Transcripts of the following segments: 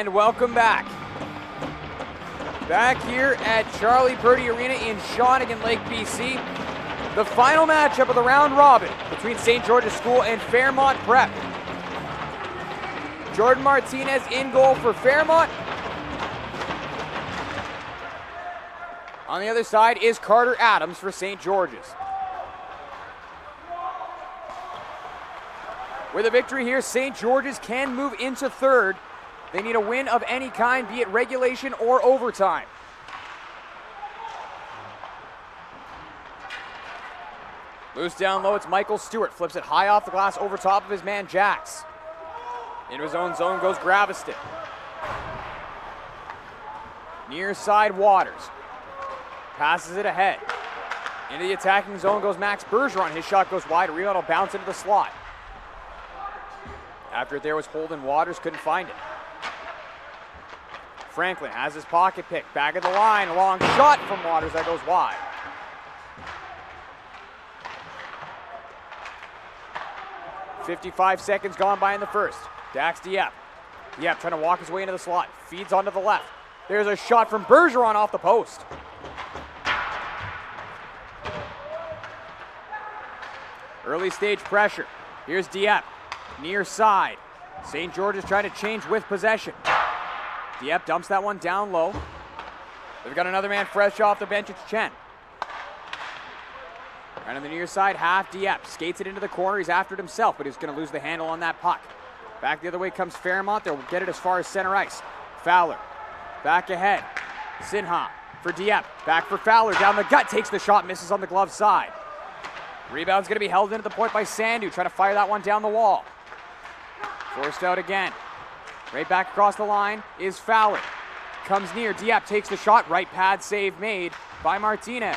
And welcome back. Back here at Charlie Purdy Arena in Shawnigan Lake, BC. The final matchup of the round robin between St. George's School and Fairmont Prep. Jordan Martinez in goal for Fairmont. On the other side is Carter Adams for St. George's. With a victory here, St. George's can move into third. They need a win of any kind, be it regulation or overtime. Loose down low, it's Michael Stewart. Flips it high off the glass over top of his man, Jax. Into his own zone goes Graviston. Near side, Waters. Passes it ahead. Into the attacking zone goes Max Bergeron. His shot goes wide. A rebound will bounce into the slot. After it there was Holden Waters, couldn't find it. Franklin has his pocket pick. Back of the line, a long shot from Waters that goes wide. .55 seconds gone by in the first. Dax Dieppe. Dieppe trying to walk his way into the slot. Feeds onto the left. There's a shot from Bergeron off the post. Early stage pressure. Here's Dieppe. Near side. St. George is trying to change with possession. Dieppe dumps that one down low. They've got another man fresh off the bench. It's Chen. Right on the near side, half Dieppe. Skates it into the corner. He's after it himself, but he's going to lose the handle on that puck. Back the other way comes Fairmont. They'll get it as far as center ice. Fowler. Back ahead. Sinha for Dieppe. Back for Fowler. Down the gut. Takes the shot. Misses on the glove side. Rebound's going to be held into the point by Sandu. Trying to fire that one down the wall. Forced out again. Right back across the line is Fowler. Comes near. Dieppe takes the shot. Right pad save made by Martinez.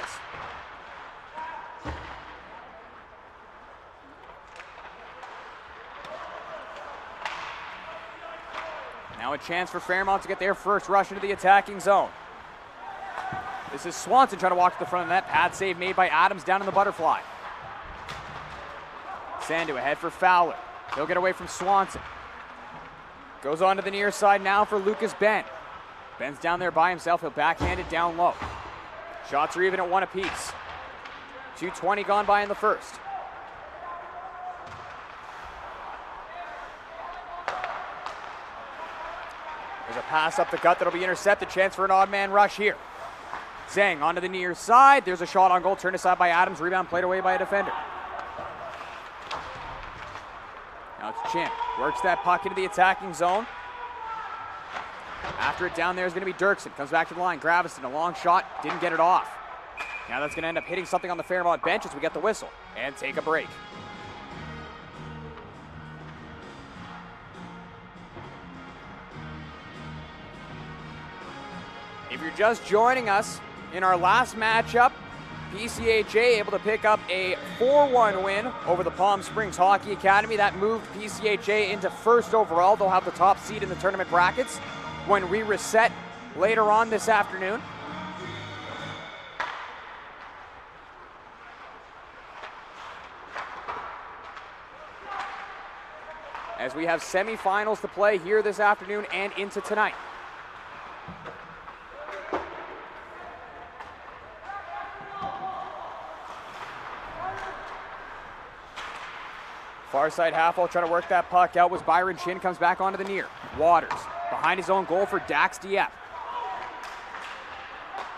Now a chance for Fairmont to get their first rush into the attacking zone. This is Swanson trying to walk to the front of the net. Pad save made by Adams down in the butterfly. Sandu ahead for Fowler. He'll get away from Swanson. Goes on to the near side now for Lucas Ben. Ben's down there by himself. He'll backhand it down low. Shots are even at 1 apiece. 2:20 gone by in the first. There's a pass up the gut that'll be intercepted. Chance for an odd man rush here. Zhang onto the near side. There's a shot on goal. Turned aside by Adams. Rebound played away by a defender. Now it's Chin. Works that puck into the attacking zone. After it down there is going to be Dirksen. Comes back to the line. Graviston, a long shot. Didn't get it off. Now that's going to end up hitting something on the Fairmont bench as we get the whistle and take a break. If you're just joining us, in our last matchup, PCHA able to pick up a 4-1 win over the Palm Springs Hockey Academy. That moved PCHA into first overall. They'll have the top seed in the tournament brackets when we reset later on this afternoon. As we have semifinals to play here this afternoon and into tonight. Far side half wall trying to work that puck out was Byron Chin. Comes back onto the near. Waters behind his own goal for Dax Dieppe.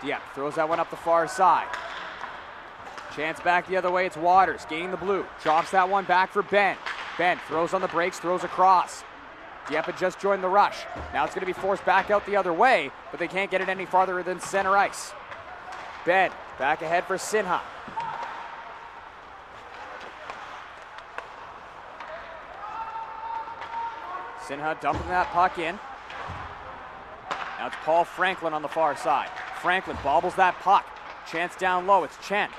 Dieppe throws that one up the far side. Chance back the other way. It's Waters gaining the blue. Drops that one back for Ben. Ben throws on the brakes, throws across. Dieppe had just joined the rush. Now it's going to be forced back out the other way, but they can't get it any farther than center ice. Ben back ahead for Sinha. Sinha dumping that puck in. Now it's Paul Franklin on the far side. Franklin bobbles that puck. Chance down low, it's Chen.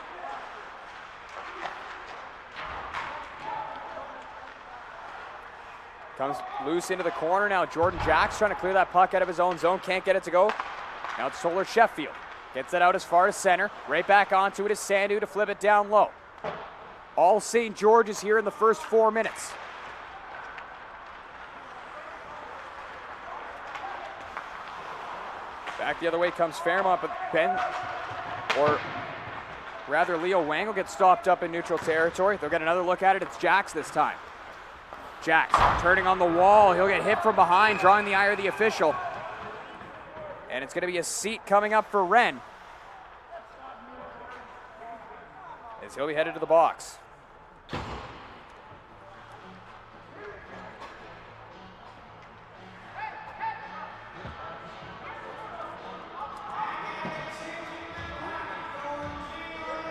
Comes loose into the corner. Now Jordan Jax trying to clear that puck out of his own zone. Can't get it to go. Now it's Solar Sheffield. Gets it out as far as center. Right back onto it is Sandu to flip it down low. All St. George's here in the first 4 minutes. Back the other way comes Fairmont, but Leo Wang will get stopped up in neutral territory. They'll get another look at it. It's Jax this time. Jax turning on the wall. He'll get hit from behind, drawing the eye of the official. And it's going to be a seat coming up for Ren, as he'll be headed to the box.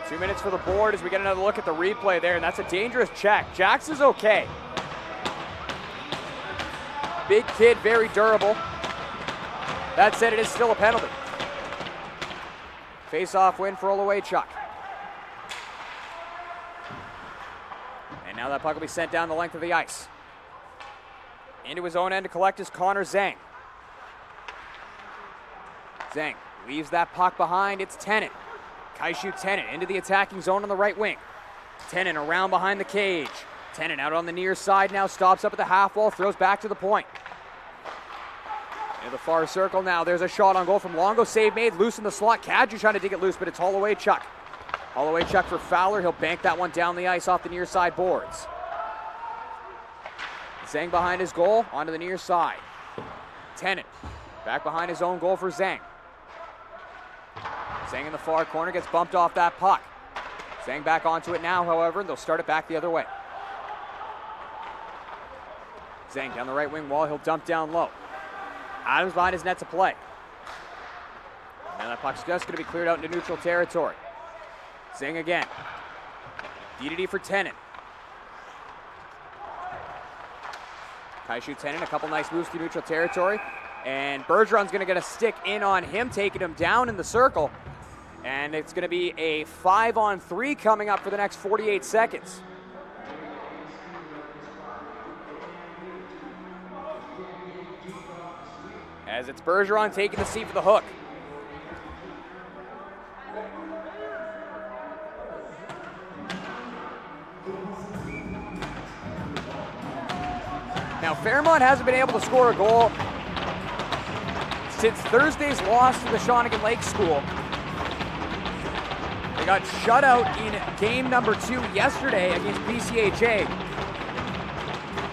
Two minutes for the board as we get another look at the replay there, and that's a dangerous check. Jax is okay. Big kid, very durable. That said, it is still a penalty. Face-off win for Olawechuk. And now that puck will be sent down the length of the ice. Into his own end to collect is Connor Zhang. Zhang leaves that puck behind. It's Tennant. Kaishu Tennant into the attacking zone on the right wing. Tennant around behind the cage. Tennant out on the near side now, stops up at the half wall, throws back to the point. Into the far circle now, there's a shot on goal from Longo, save made, loose in the slot. Kadri trying to dig it loose, but it's Olawechuk. Olawechuk for Fowler, he'll bank that one down the ice off the near side boards. Zhang behind his goal, onto the near side. Tennant back behind his own goal for Zhang. Zhang in the far corner, gets bumped off that puck. Zhang back onto it now, however, they'll start it back the other way. Zhang down the right wing wall, he'll dump down low. Adams behind his net to play. Now that puck's just going to be cleared out into neutral territory. Zhang again. DDD for Tennant. Kaishu Tennant, a couple nice moves to neutral territory. And Bergeron's going to get a stick in on him, taking him down in the circle. And it's going to be a 5-on-3 coming up for the next 48 seconds. As it's Bergeron taking the seat for the hook. Now Fairmont hasn't been able to score a goal since Thursday's loss to the Shawnigan Lake School. They got shut out in game number 2 yesterday against BCHA.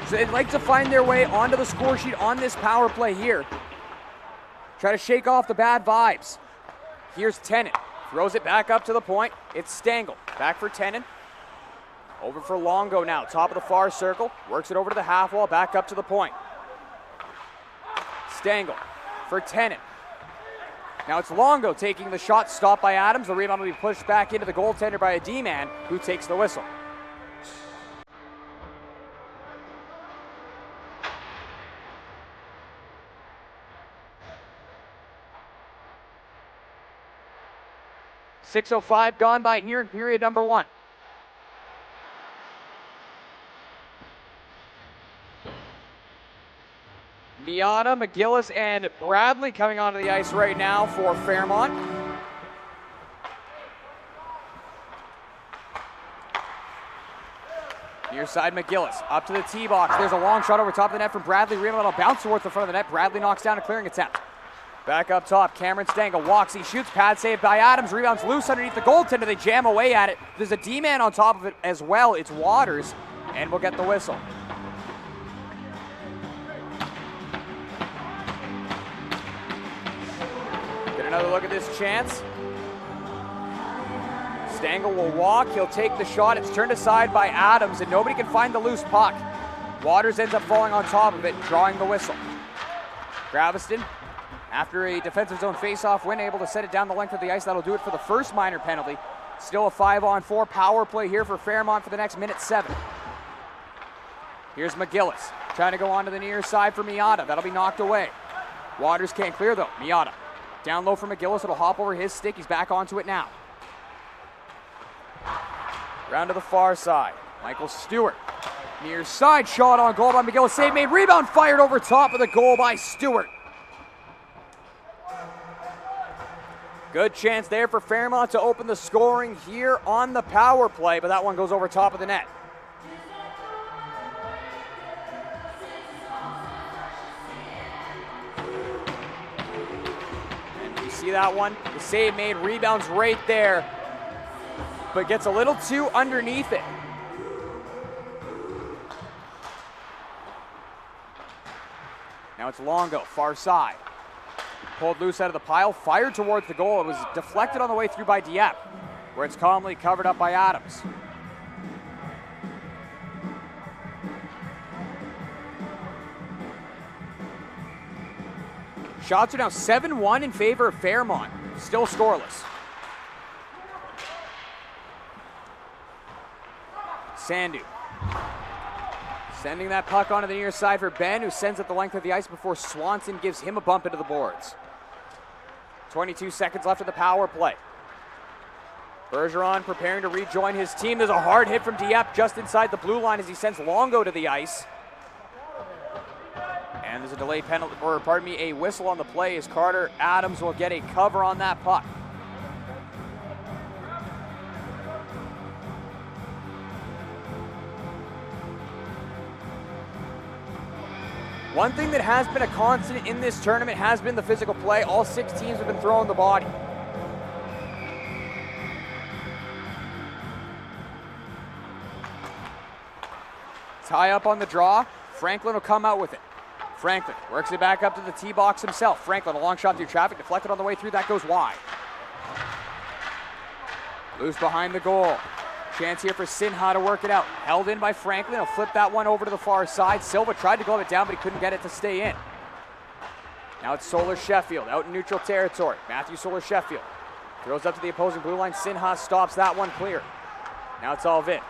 So they'd like to find their way onto the score sheet on this power play here. Try to shake off the bad vibes. Here's Tennant. Throws it back up to the point. It's Stengel. Back for Tennant. Over for Longo now. Top of the far circle. Works it over to the half wall. Back up to the point. Stengel for Tennant. Now it's Longo taking the shot. Stopped by Adams. The rebound will be pushed back into the goaltender by a D-man who takes the whistle. .6:05 gone by here in period number 1. Miata, McGillis, and Bradley coming onto the ice right now for Fairmont. Near side, McGillis up to the tee box. There's a long shot over top of the net from Bradley. Rebound will bounce towards the front of the net. Bradley knocks down a clearing attempt. Back up top, Cameron Stengel walks, he shoots, pad save by Adams, rebounds loose underneath the goaltender, they jam away at it. There's a D-man on top of it as well, it's Waters, and we'll get the whistle. Get another look at this chance. Stengel will walk, he'll take the shot, it's turned aside by Adams, and nobody can find the loose puck. Waters ends up falling on top of it, drawing the whistle. Graviston, after a defensive zone face-off win, able to set it down the length of the ice. That'll do it for the first minor penalty. Still a 5-on-4 power play here for Fairmont for the next minute 7. Here's McGillis, trying to go onto the near side for Miata. That'll be knocked away. Waters can't clear though. Miata, down low for McGillis. It'll hop over his stick. He's back onto it now. Round to the far side. Michael Stewart, near side shot on goal by McGillis. Save made, rebound fired over top of the goal by Stewart. Good chance there for Fairmont to open the scoring here on the power play, but that one goes over top of the net. And see that one? The save made, rebounds right there, but gets a little too underneath it. Now it's Longo, far side. Pulled loose out of the pile, fired towards the goal. It was deflected on the way through by Dieppe, where it's calmly covered up by Adams. Shots are now 7-1 in favor of Fairmont, still scoreless. Sandu sending that puck onto the near side for Ben, who sends it the length of the ice before Swanson gives him a bump into the boards. 22 seconds left of the power play. Bergeron preparing to rejoin his team. There's a hard hit from Dieppe just inside the blue line as he sends Longo to the ice. And there's a delayed penalty, or pardon me, a whistle on the play as Carter Adams will get a cover on that puck. One thing that has been a constant in this tournament has been the physical play. All 6 teams have been throwing the body. Tie up on the draw. Franklin will come out with it. Franklin works it back up to the tee box himself. Franklin, a long shot through traffic, deflected on the way through. That goes wide. Loose behind the goal. Chance here for Sinha to work it out. Held in by Franklin. He'll flip that one over to the far side. Silva tried to glove it down, but he couldn't get it to stay in. Now it's Solar Sheffield out in neutral territory. Matthew Solar Sheffield throws up to the opposing blue line. Sinha stops that one clear. Now it's Alvin.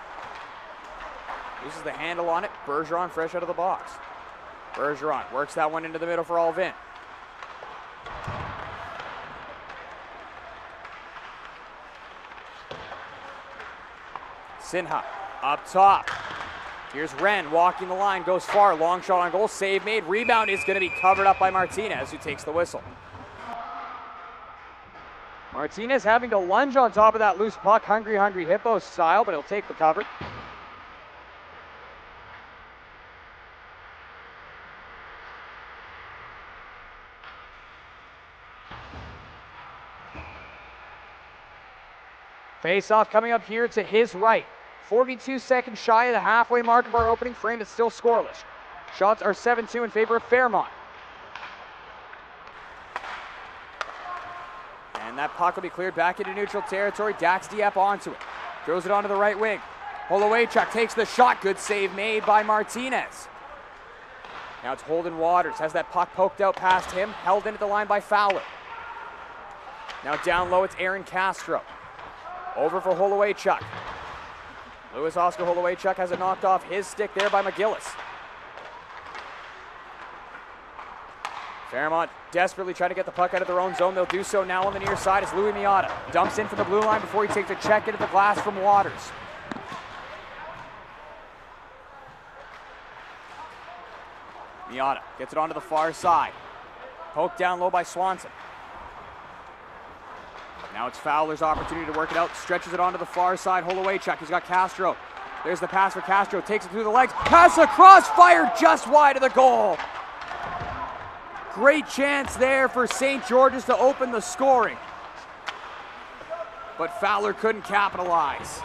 Loses the handle on it. Bergeron fresh out of the box. Bergeron works that one into the middle for Alvin. Sinha up top. Here's Wren walking the line, goes far, long shot on goal, save made, rebound is going to be covered up by Martinez, who takes the whistle. Martinez having to lunge on top of that loose puck, hungry hippo style, but he'll take the cover. Face-off coming up here to his right. 42 seconds shy of the halfway mark of our opening frame. It's still scoreless. Shots are 7-2 in favor of Fairmont. And that puck will be cleared back into neutral territory. Dax Dieppe onto it. Throws it onto the right wing. Holowaychuk takes the shot. Good save made by Martinez. Now it's Holden Waters. Has that puck poked out past him. Held in at the line by Fowler. Now down low, it's Aaron Castro. Over for Holowaychuk. Louis Oscar Holowaychuk has it knocked off his stick there by McGillis. Fairmont desperately trying to get the puck out of their own zone. They'll do so now on the near side as Louis Miata dumps in from the blue line before he takes a check into the glass from Waters. Miata gets it onto the far side. Poked down low by Swanson. Now it's Fowler's opportunity to work it out. Stretches it onto the far side. Holowaychuk. He's got Castro. There's the pass for Castro. Takes it through the legs. Pass across. Fired just wide of the goal. Great chance there for St. George's to open the scoring. But Fowler couldn't capitalize.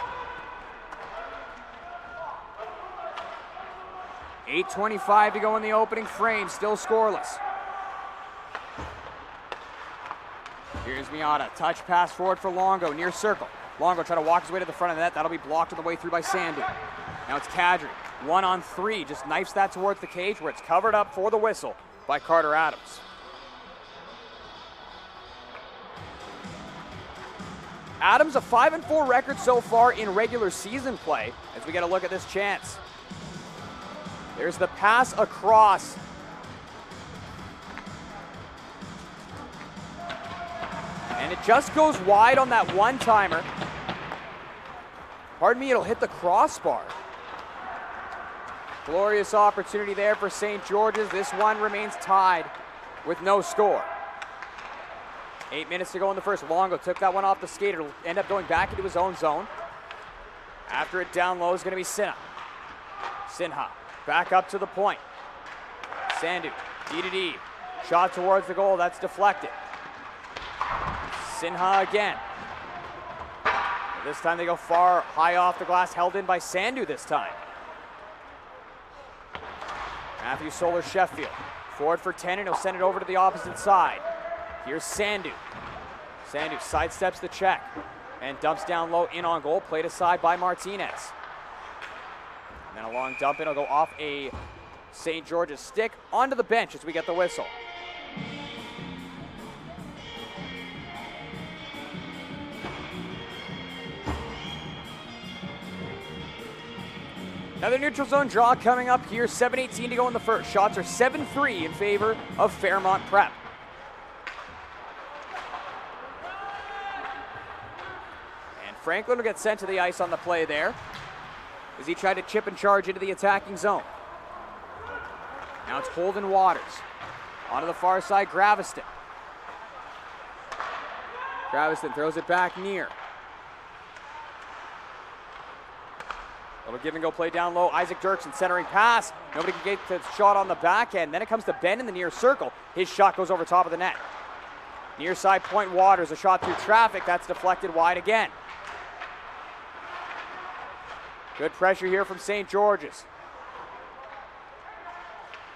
8:25 to go in the opening frame. Still scoreless. Here's Miata. Touch pass forward for Longo. Near circle. Longo trying to walk his way to the front of the net. That'll be blocked on the way through by Sandu. Now it's Kadri. 1-on-3. Just knifes that towards the cage where it's covered up for the whistle by Carter Adams. Adams, a 5-4 record so far in regular season play as we get a look at this chance. There's the pass across. And it just goes wide on that one-timer. Pardon me, it'll hit the crossbar. Glorious opportunity there for St. George's. This one remains tied with no score. 8 minutes to go in the first. Longo took that one off the skate. It'll end up going back into his own zone. After it down low is going to be Sinha. Sinha back up to the point. Sandu, D-to-D. Shot towards the goal. That's deflected. Sinha again. This time they go far, high off the glass, held in by Sandu this time. Matthew Solar Sheffield. Forward for 10, and he'll send it over to the opposite side. Here's Sandu. Sandu sidesteps the check and dumps down low in on goal, played aside by Martinez. And then a long dump in, it'll go off a St. George's stick onto the bench as we get the whistle. Another neutral zone draw coming up here, 7:18 to go in the first. Shots are 7-3 in favor of Fairmont Prep. And Franklin will get sent to the ice on the play there as he tried to chip and charge into the attacking zone. Now it's Holden Waters. Onto the far side, Graviston. Graviston throws it back near. Little give and go play down low. Isaac Dirksen centering pass. Nobody can get the shot on the back end. Then it comes to Ben in the near circle. His shot goes over top of the net. Near side point, Waters. A shot through traffic. That's deflected wide again. Good pressure here from St. George's.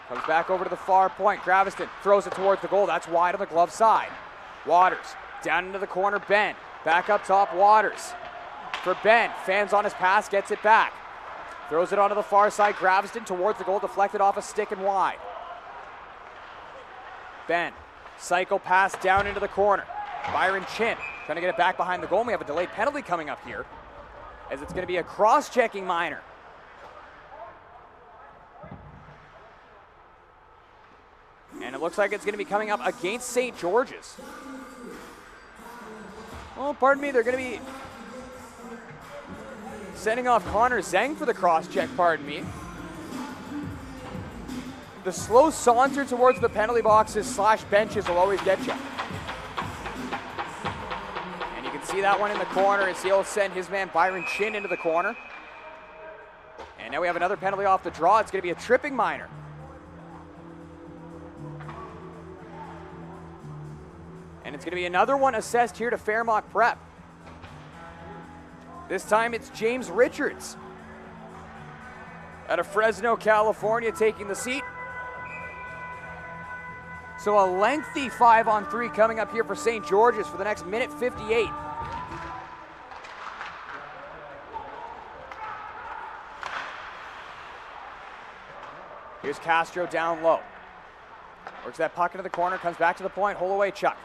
Comes back over to the far point. Graviston throws it towards the goal. That's wide on the glove side. Waters down into the corner. Ben back up top. Waters for Ben. Fans on his pass. Gets it back. Throws it onto the far side. Graviston towards the goal. Deflected off a stick and wide. Ben. Cycle pass down into the corner. Byron Chin trying to get it back behind the goal. And we have a delayed penalty coming up here, as it's going to be a cross-checking minor. And it looks like it's going to be coming up against St. George's. Oh, pardon me, they're going to be sending off Connor Zeng for the cross-check, pardon me. The slow saunter towards the penalty boxes / benches will always get you. And you can see that one in the corner as he'll send his man Byron Chin into the corner. And now we have another penalty off the draw. It's going to be a tripping minor. And it's going to be another one assessed here to Fairmont Prep. This time it's James Richards out of Fresno, California, taking the seat. So a lengthy 5-on-3 coming up here for St. George's for the next minute 58. Here's Castro down low. Works that puck into the corner, comes back to the point, Holloway Chuck.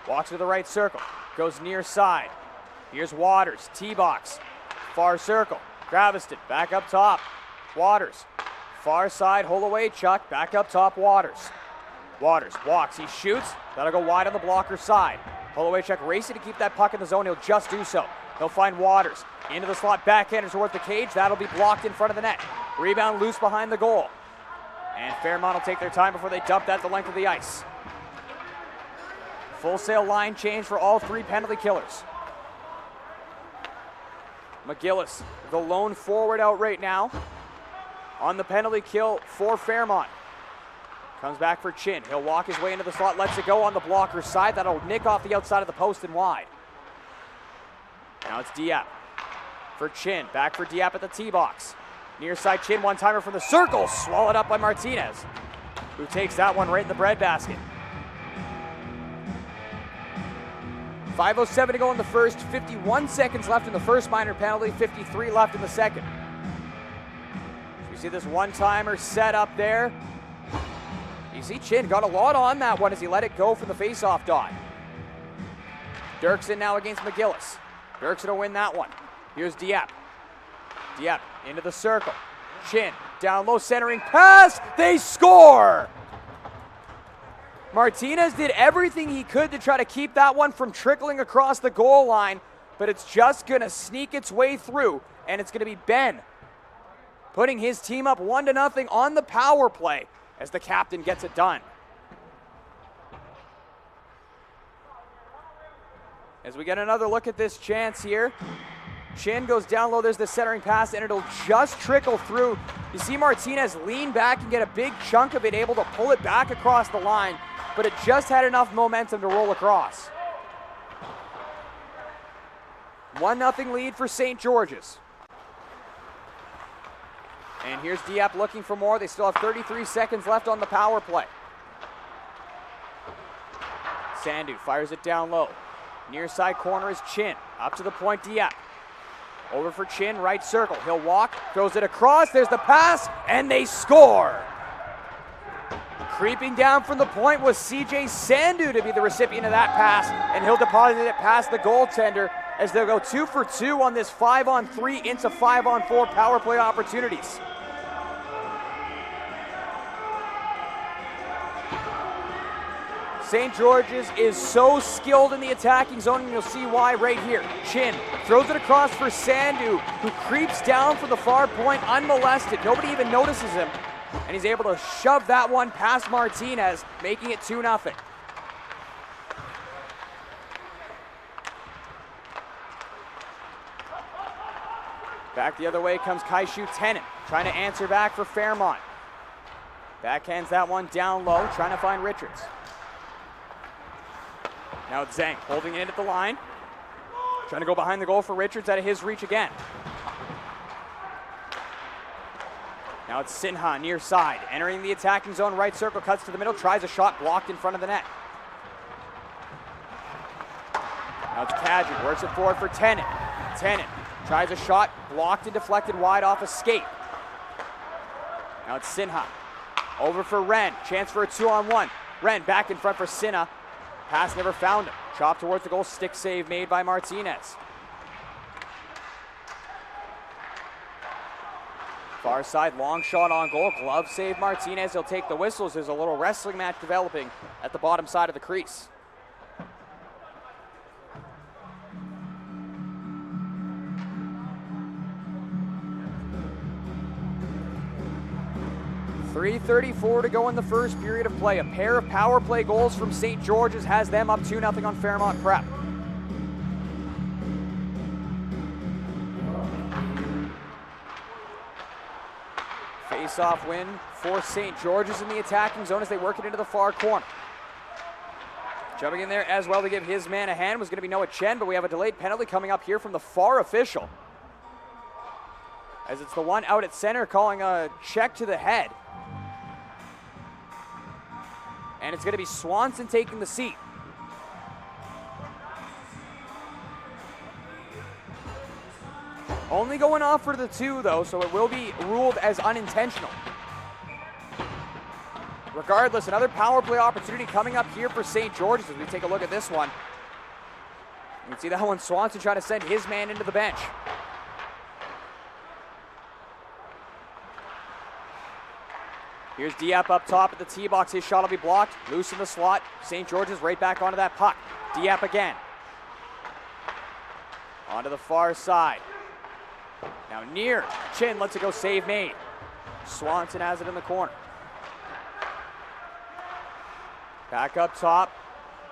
Walks to the right circle, goes near side. Here's Waters, T-box, far circle. Graviston, back up top. Waters, far side, Holloway Chuck, back up top, Waters. Waters walks, he shoots, that'll go wide on the blocker side. Holloway Chuck racing to keep that puck in the zone, he'll just do so. He'll find Waters, into the slot, backhander towards the cage, that'll be blocked in front of the net. Rebound loose behind the goal. And Fairmont will take their time before they dump that the length of the ice. Full sail line change for all three penalty killers. McGillis, the lone forward out right now on the penalty kill for Fairmont. Comes back for Chin. He'll walk his way into the slot, lets it go on the blocker side. That'll nick off the outside of the post and wide. Now it's Diep for Chin. Back for Diep at the tee box. Near side Chin, one-timer from the circle. Swallowed up by Martinez, who takes that one right in the breadbasket. 5:07 to go in the first, 51 seconds left in the first minor penalty, 53 left in the second. So you see this one-timer set up there. You see Chin got a lot on that one as he let it go from the face-off dot. Dirksen now against McGillis. Dirksen will win that one. Here's Diep. Diep into the circle. Chin down low, centering pass. They score! Martinez did everything he could to try to keep that one from trickling across the goal line, but it's just going to sneak its way through, and it's going to be Ben putting his team up 1-0 on the power play as the captain gets it done. As we get another look at this chance here, Chin goes down low, there's the centering pass, and it'll just trickle through. You see Martinez lean back and get a big chunk of it, able to pull it back across the line, but it just had enough momentum to roll across. 1-0 lead for St. George's. And here's Dieppe looking for more. They still have 33 seconds left on the power play. Sandu fires it down low. Near side corner is Chin. Up to the point, Dieppe. Over for Chin, right circle. He'll walk, throws it across. There's the pass, and they score. Creeping down from the point was CJ Sandu to be the recipient of that pass, and he'll deposit it past the goaltender as they'll go 2 for 2 on this 5-on-3 into 5-on-4 power play opportunities. St. George's is so skilled in the attacking zone, and you'll see why right here. Chin throws it across for Sandu, who creeps down from the far point unmolested. Nobody even notices him, and he's able to shove that one past Martinez, making it 2-0. Back the other way comes Kaishu Tenen, trying to answer back for Fairmont. Backhands that one down low, trying to find Richards. Now it's Zhang holding it at the line. Trying to go behind the goal for Richards, out of his reach again. Now it's Sinha near side, entering the attacking zone, right circle, cuts to the middle, tries a shot, blocked in front of the net. Now it's Kadri, works it forward for Tenen. Tenen tries a shot, blocked and deflected wide off a skate. Now it's Sinha. Over for Ren, chance for a 2-on-1. Ren back in front for Sinha. Pass never found him. Chop towards the goal, stick save made by Martinez. Far side, long shot on goal, glove save Martinez. He'll take the whistles. There's a little wrestling match developing at the bottom side of the crease. .334 to go in the first period of play. A pair of power play goals from St. George's has them up 2-0 on Fairmont Prep. Face-off win for St. George's in the attacking zone as they work it into the far corner. Jumping in there as well to give his man a hand was going to be Noah Chen, but we have a delayed penalty coming up here from the far official, as it's the one out at center calling a check to the head. And it's going to be Swanson taking the seat. Only going off for the 2, though, so it will be ruled as unintentional. Regardless, another power play opportunity coming up here for St. George's as we take a look at this one. You can see that one, Swanson trying to send his man into the bench. Here's Dieppe up top at the tee box. His shot will be blocked. Loose in the slot. St. George's right back onto that puck. Dieppe again. Onto the far side. Now near. Chin lets it go. Save made. Swanson has it in the corner. Back up top.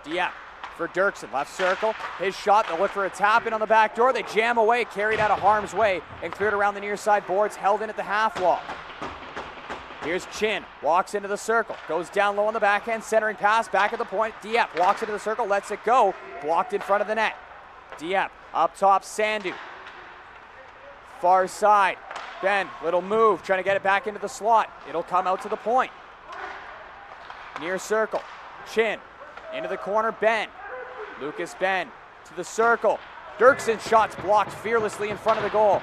Dieppe for Dirksen. Left circle. His shot. They'll look for a tap in on the back door. They jam away. Carried out of harm's way and cleared around the near side boards. Held in at the half wall. Here's Chin, walks into the circle, goes down low on the backhand, centering pass, back at the point. Dieppe walks into the circle, lets it go, blocked in front of the net. Dieppe, up top, Sandu. Far side, Ben, little move, trying to get it back into the slot. It'll come out to the point. Near circle, Chin, into the corner, Ben. Lucas Ben, to the circle. Dirksen's shot's blocked fearlessly in front of the goal.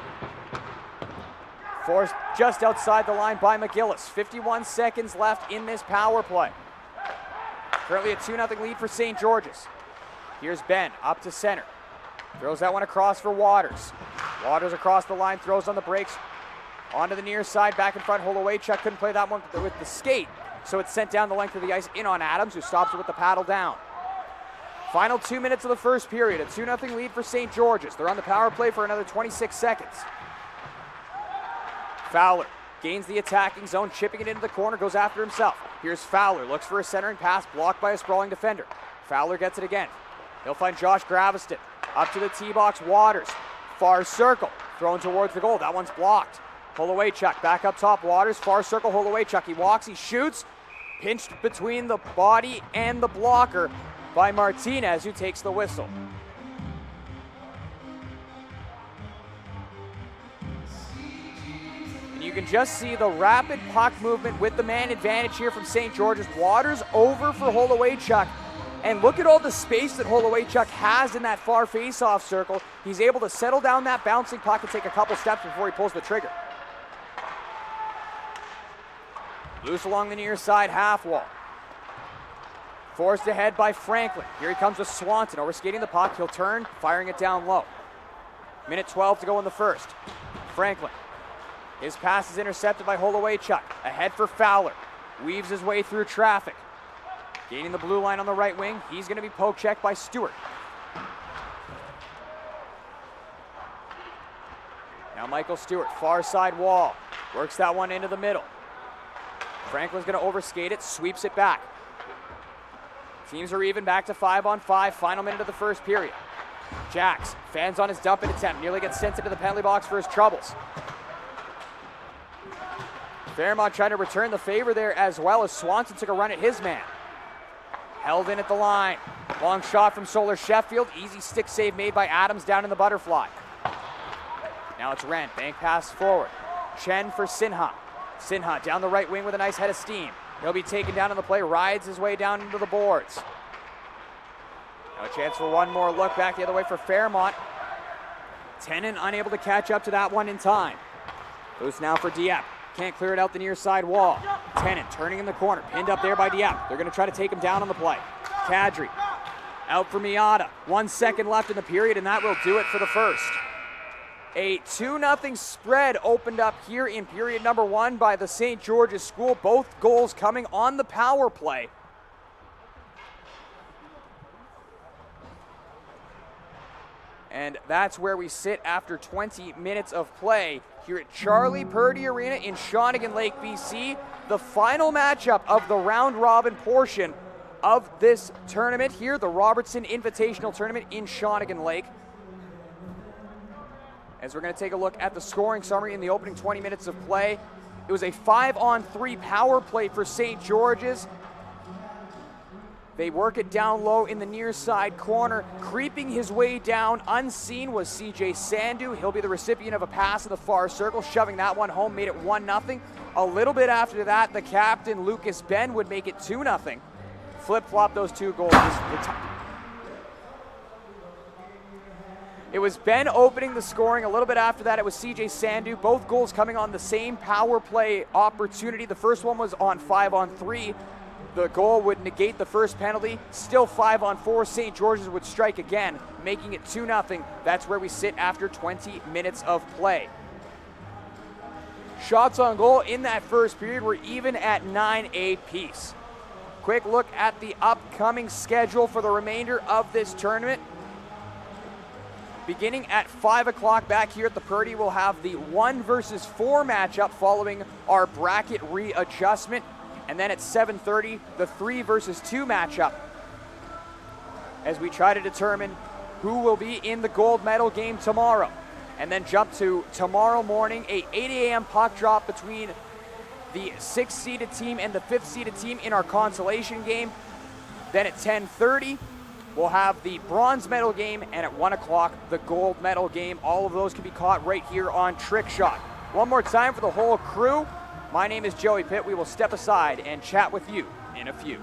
Forced just outside the line by McGillis. 51 seconds left in this power play. Currently a 2-0 lead for St. George's. Here's Ben, up to center. Throws that one across for Waters. Waters across the line, throws on the brakes. Onto the near side, back in front, Holowaychuk couldn't play that one with the skate, so it's sent down the length of the ice in on Adams, who stops it with the paddle down. Final 2 minutes of the first period, a 2-0 lead for St. George's. They're on the power play for another 26 seconds. Fowler gains the attacking zone, chipping it into the corner, goes after himself. Here's Fowler, looks for a centering pass, blocked by a sprawling defender. Fowler gets it again. He'll find Josh Graviston. Up to the tee box, Waters. Far circle, thrown towards the goal. That one's blocked. Holowaychuk back up top, Waters, far circle, Holowaychuk. He walks, he shoots. Pinched between the body and the blocker by Martinez, who takes the whistle. you can just see the rapid puck movement with the man advantage here from St. George's. Waters over for Holowaychuk. And look at all the space that Holowaychuk has in that far face-off circle. He's able to settle down that bouncing puck and take a couple steps before he pulls the trigger. Loose along the near side half wall. Forced ahead by Franklin. Here he comes with Swanson, overskating the puck. He'll turn, firing it down low. Minute 12 to go in the first. Franklin. His pass is intercepted by Holowaychuk. Ahead for Fowler. Weaves his way through traffic. Gaining the blue line on the right wing. He's going to be poke checked by Stewart. Now Michael Stewart, far side wall. Works that one into the middle. Franklin's going to overskate it, sweeps it back. Teams are even, back to 5-on-5, final minute of the first period. Jax fans on his dump and attempt, nearly gets sent into the penalty box for his troubles. Fairmont trying to return the favor there as well as Swanson took a run at his man. Held in at the line. Long shot from Solar Sheffield. Easy stick save made by Adams down in the butterfly. Now it's Wren. Bank pass forward. Chen for Sinha. Sinha down the right wing with a nice head of steam. He'll be taken down on the play, rides his way down into the boards. Now a chance for one more look back the other way for Fairmont. Tennant unable to catch up to that one in time. Loose now for Dieppe. Can't clear it out the near side wall. Tennant turning in the corner, pinned up there by Dieppe. They're going to try to take him down on the play. Kadri out for Miata. 1 second left in the period, and that will do it for the first. A 2-0 spread opened up here in period number 1 by the St. George's School. Both goals coming on the power play. And that's where we sit after 20 minutes of play here at Charlie Purdy Arena in Shawnigan Lake, BC. The final matchup of the round-robin portion of this tournament here, the Robertson Invitational Tournament in Shawnigan Lake. As we're going to take a look at the scoring summary in the opening 20 minutes of play. It was a 5-on-3 power play for St. George's. They work it down low in the near side corner. Creeping his way down unseen was CJ Sandu. He'll be the recipient of a pass in the far circle, shoving that one home, made it 1-0. A little bit after that, the captain, Lucas Ben, would make it 2-0. Flip-flop those two goals. It was Ben opening the scoring. A little bit after that, it was CJ Sandu. Both goals coming on the same power play opportunity. The first one was on 5-on-3. The goal would negate the first penalty. Still 5-on-4. St. George's would strike again, making it 2-0. That's where we sit after 20 minutes of play. Shots on goal in that first period were even at 9 apiece. Quick look at the upcoming schedule for the remainder of this tournament. Beginning at 5 o'clock back here at the Purdy, we'll have the 1 versus 4 matchup following our bracket readjustment. And then at 7:30, the 3 versus 2 matchup as we try to determine who will be in the gold medal game tomorrow. And then jump to tomorrow morning, a 8 a.m. puck drop between the 6th-seeded team and the 5th-seeded team in our consolation game. Then at 10:30, we'll have the bronze medal game, and at 1 o'clock, the gold medal game. All of those can be caught right here on Trick Shot. One more time for the whole crew. My name is Joey Pitt. We will step aside and chat with you in a few.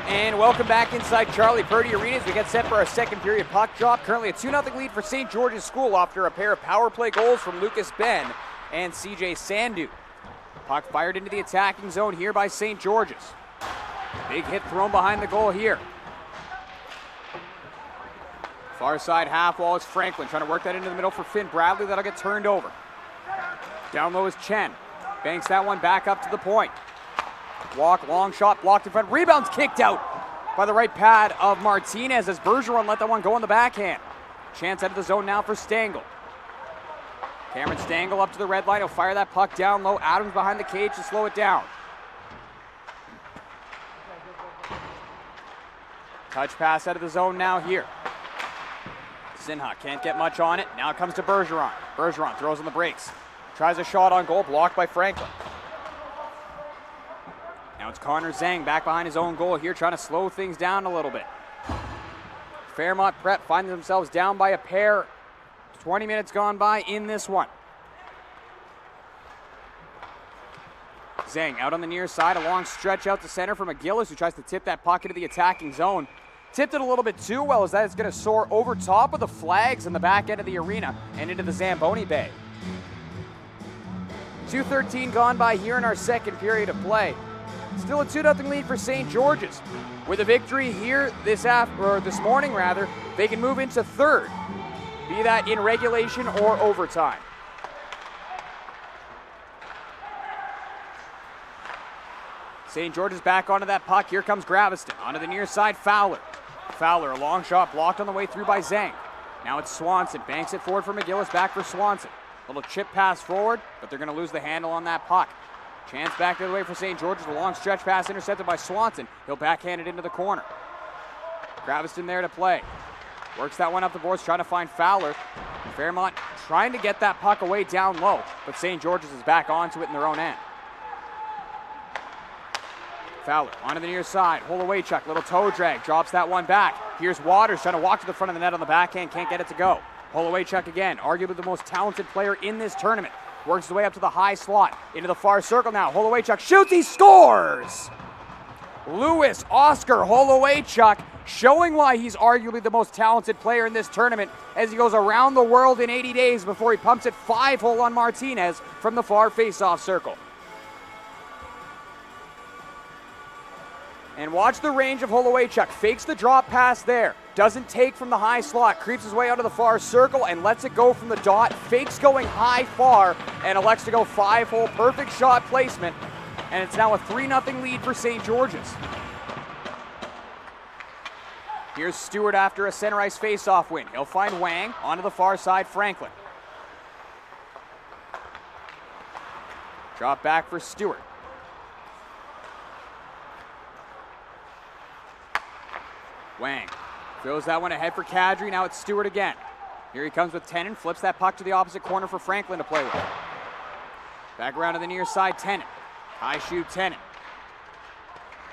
And welcome back inside Charlie Purdy Arena as we get set for our second period puck drop. Currently a 2-0 lead for St. George's School after a pair of power play goals from Lucas Ben and CJ Sandu. Puck fired into the attacking zone here by St. George's. Big hit thrown behind the goal here. Far side half wall is Franklin trying to work that into the middle for Finn Bradley. That'll get turned over. Down low is Chen. Banks that one back up to the point. Walk, long shot, blocked in front. Rebound's kicked out by the right pad of Martinez as Bergeron let that one go on the backhand. Chance out of the zone now for Stengel. Cameron Stengel up to the red line. He'll fire that puck down low. Adams behind the cage to slow it down. Touch pass out of the zone now here. Sinha can't get much on it. Now it comes to Bergeron. Bergeron throws on the brakes. Tries a shot on goal, blocked by Franklin. Now it's Connor Zhang back behind his own goal here, trying to slow things down a little bit. Fairmont Prep finds themselves down by a pair. 20 minutes gone by in this one. Zhang out on the near side, a long stretch out to center for McGillis, who tries to tip that puck into the attacking zone. Tipped it a little bit too well, as that is going to soar over top of the flags in the back end of the arena and into the Zamboni Bay. 2:13 gone by here in our second period of play. Still a 2-0 lead for St. George's. With a victory here this morning, they can move into third, be that in regulation or overtime. St. George's back onto that puck. Here comes Graviston. Onto the near side, Fowler. Fowler, a long shot blocked on the way through by Zhang. Now it's Swanson. Banks it forward for McGillis, back for Swanson. Little chip pass forward, but they're going to lose the handle on that puck. Chance back the other way for St. George's. A long stretch pass intercepted by Swanson. He'll backhand it into the corner. Graviston there to play. Works that one up the boards, trying to find Fowler. Fairmont trying to get that puck away down low, but St. George's is back onto it in their own end. Fowler onto the near side. Holowaychuk, little toe drag, drops that one back. Here's Waters trying to walk to the front of the net on the backhand, can't get it to go. Holowaychuk again, arguably the most talented player in this tournament. Works his way up to the high slot, into the far circle now. Holowaychuk shoots, he scores! Lewis Oscar Holowaychuk showing why he's arguably the most talented player in this tournament as he goes around the world in 80 days before he pumps it 5-hole on Martinez from the far face-off circle. And watch the range of Holowaychuk. Fakes the drop pass there. Doesn't take from the high slot. Creeps his way onto the far circle and lets it go from the dot. Fakes going high far and elects to go 5-hole. Perfect shot placement. And it's now a 3-0 lead for St. George's. Here's Stewart after a center ice face-off win. He'll find Wang onto the far side, Franklin. Drop back for Stewart. Wang throws that one ahead for Kadri. Now it's Stewart again. Here he comes with Tennant. Flips that puck to the opposite corner for Franklin to play with. Back around to the near side, Tennant. High shoot, Tennant.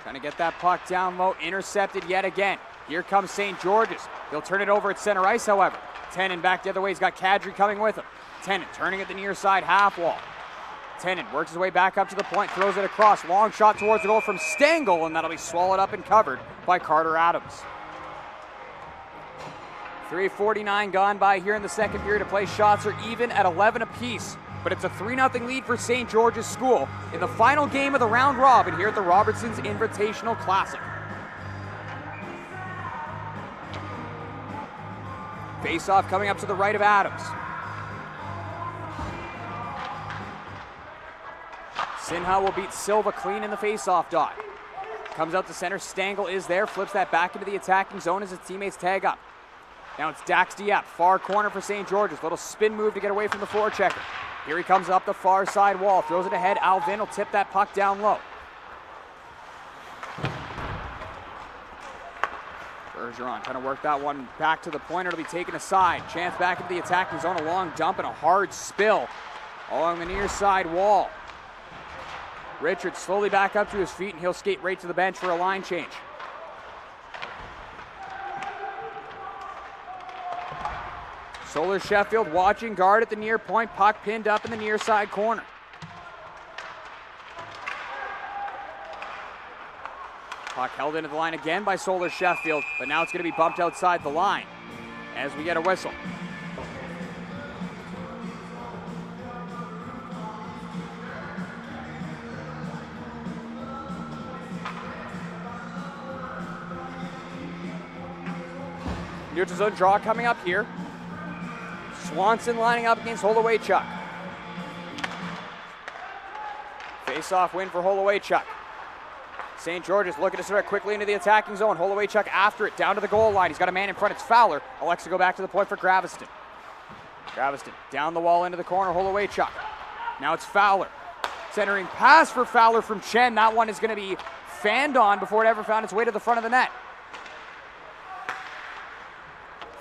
Trying to get that puck down low. Intercepted yet again. Here comes St. George's. He'll turn it over at center ice, however. Tennant back the other way. He's got Kadri coming with him. Tennant turning at the near side half wall. Tennant works his way back up to the point. Throws it across. Long shot towards the goal from Stengel, and that'll be swallowed up and covered by Carter Adams. 3:49 gone by here in the second period of play. Shots are even at 11 apiece, but it's a 3-0 lead for St. George's School in the final game of the round robin here at the Robertson's Invitational Classic. Face-off coming up to the right of Adams. Sinha will beat Silva clean in the face-off dot. Comes out to center. Stengel is there. Flips that back into the attacking zone as his teammates tag up. Now it's Dax Dieppe, far corner for St. George's. Little spin move to get away from the forechecker. Here he comes up the far side wall. Throws it ahead. Alvin will tip that puck down low. Bergeron trying to work that one back to the point. It'll be taken aside. Chance back into the attacking zone. A long dump and a hard spill along the near side wall. Richards slowly back up to his feet, and he'll skate right to the bench for a line change. Solar Sheffield watching guard at the near point. Puck pinned up in the near side corner. Puck held into the line again by Solar Sheffield, but now it's going to be bumped outside the line as we get a whistle. Neutral zone draw coming up here. Swanson lining up against Holowaychuk. Face-off win for Holowaychuk. St. George's looking to start quickly into the attacking zone. Holowaychuk after it, down to the goal line. He's got a man in front, it's Fowler. Elects to go back to the point for Graviston. Graviston down the wall into the corner, Holowaychuk. Now it's Fowler. Centering pass for Fowler from Chen. That one is going to be fanned on before it ever found its way to the front of the net.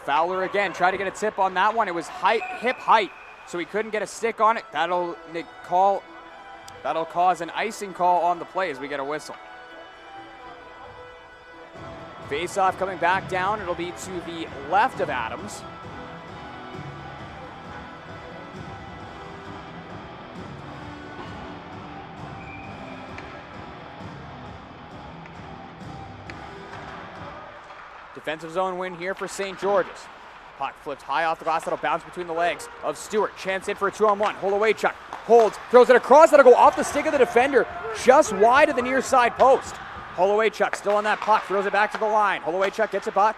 Fowler again, tried to get a tip on that one. It was hip height, so he couldn't get a stick on it. That'll cause an icing call on the play as we get a whistle. Face-off coming back down. It'll be to the left of Adams. Defensive zone win here for St. George's. Puck flipped high off the glass. That'll bounce between the legs of Stewart. Chance in for a 2-on-1. Holowaychuk holds, throws it across. That'll go off the stick of the defender, just wide of the near side post. Holowaychuk still on that puck. Throws it back to the line. Holowaychuk gets it back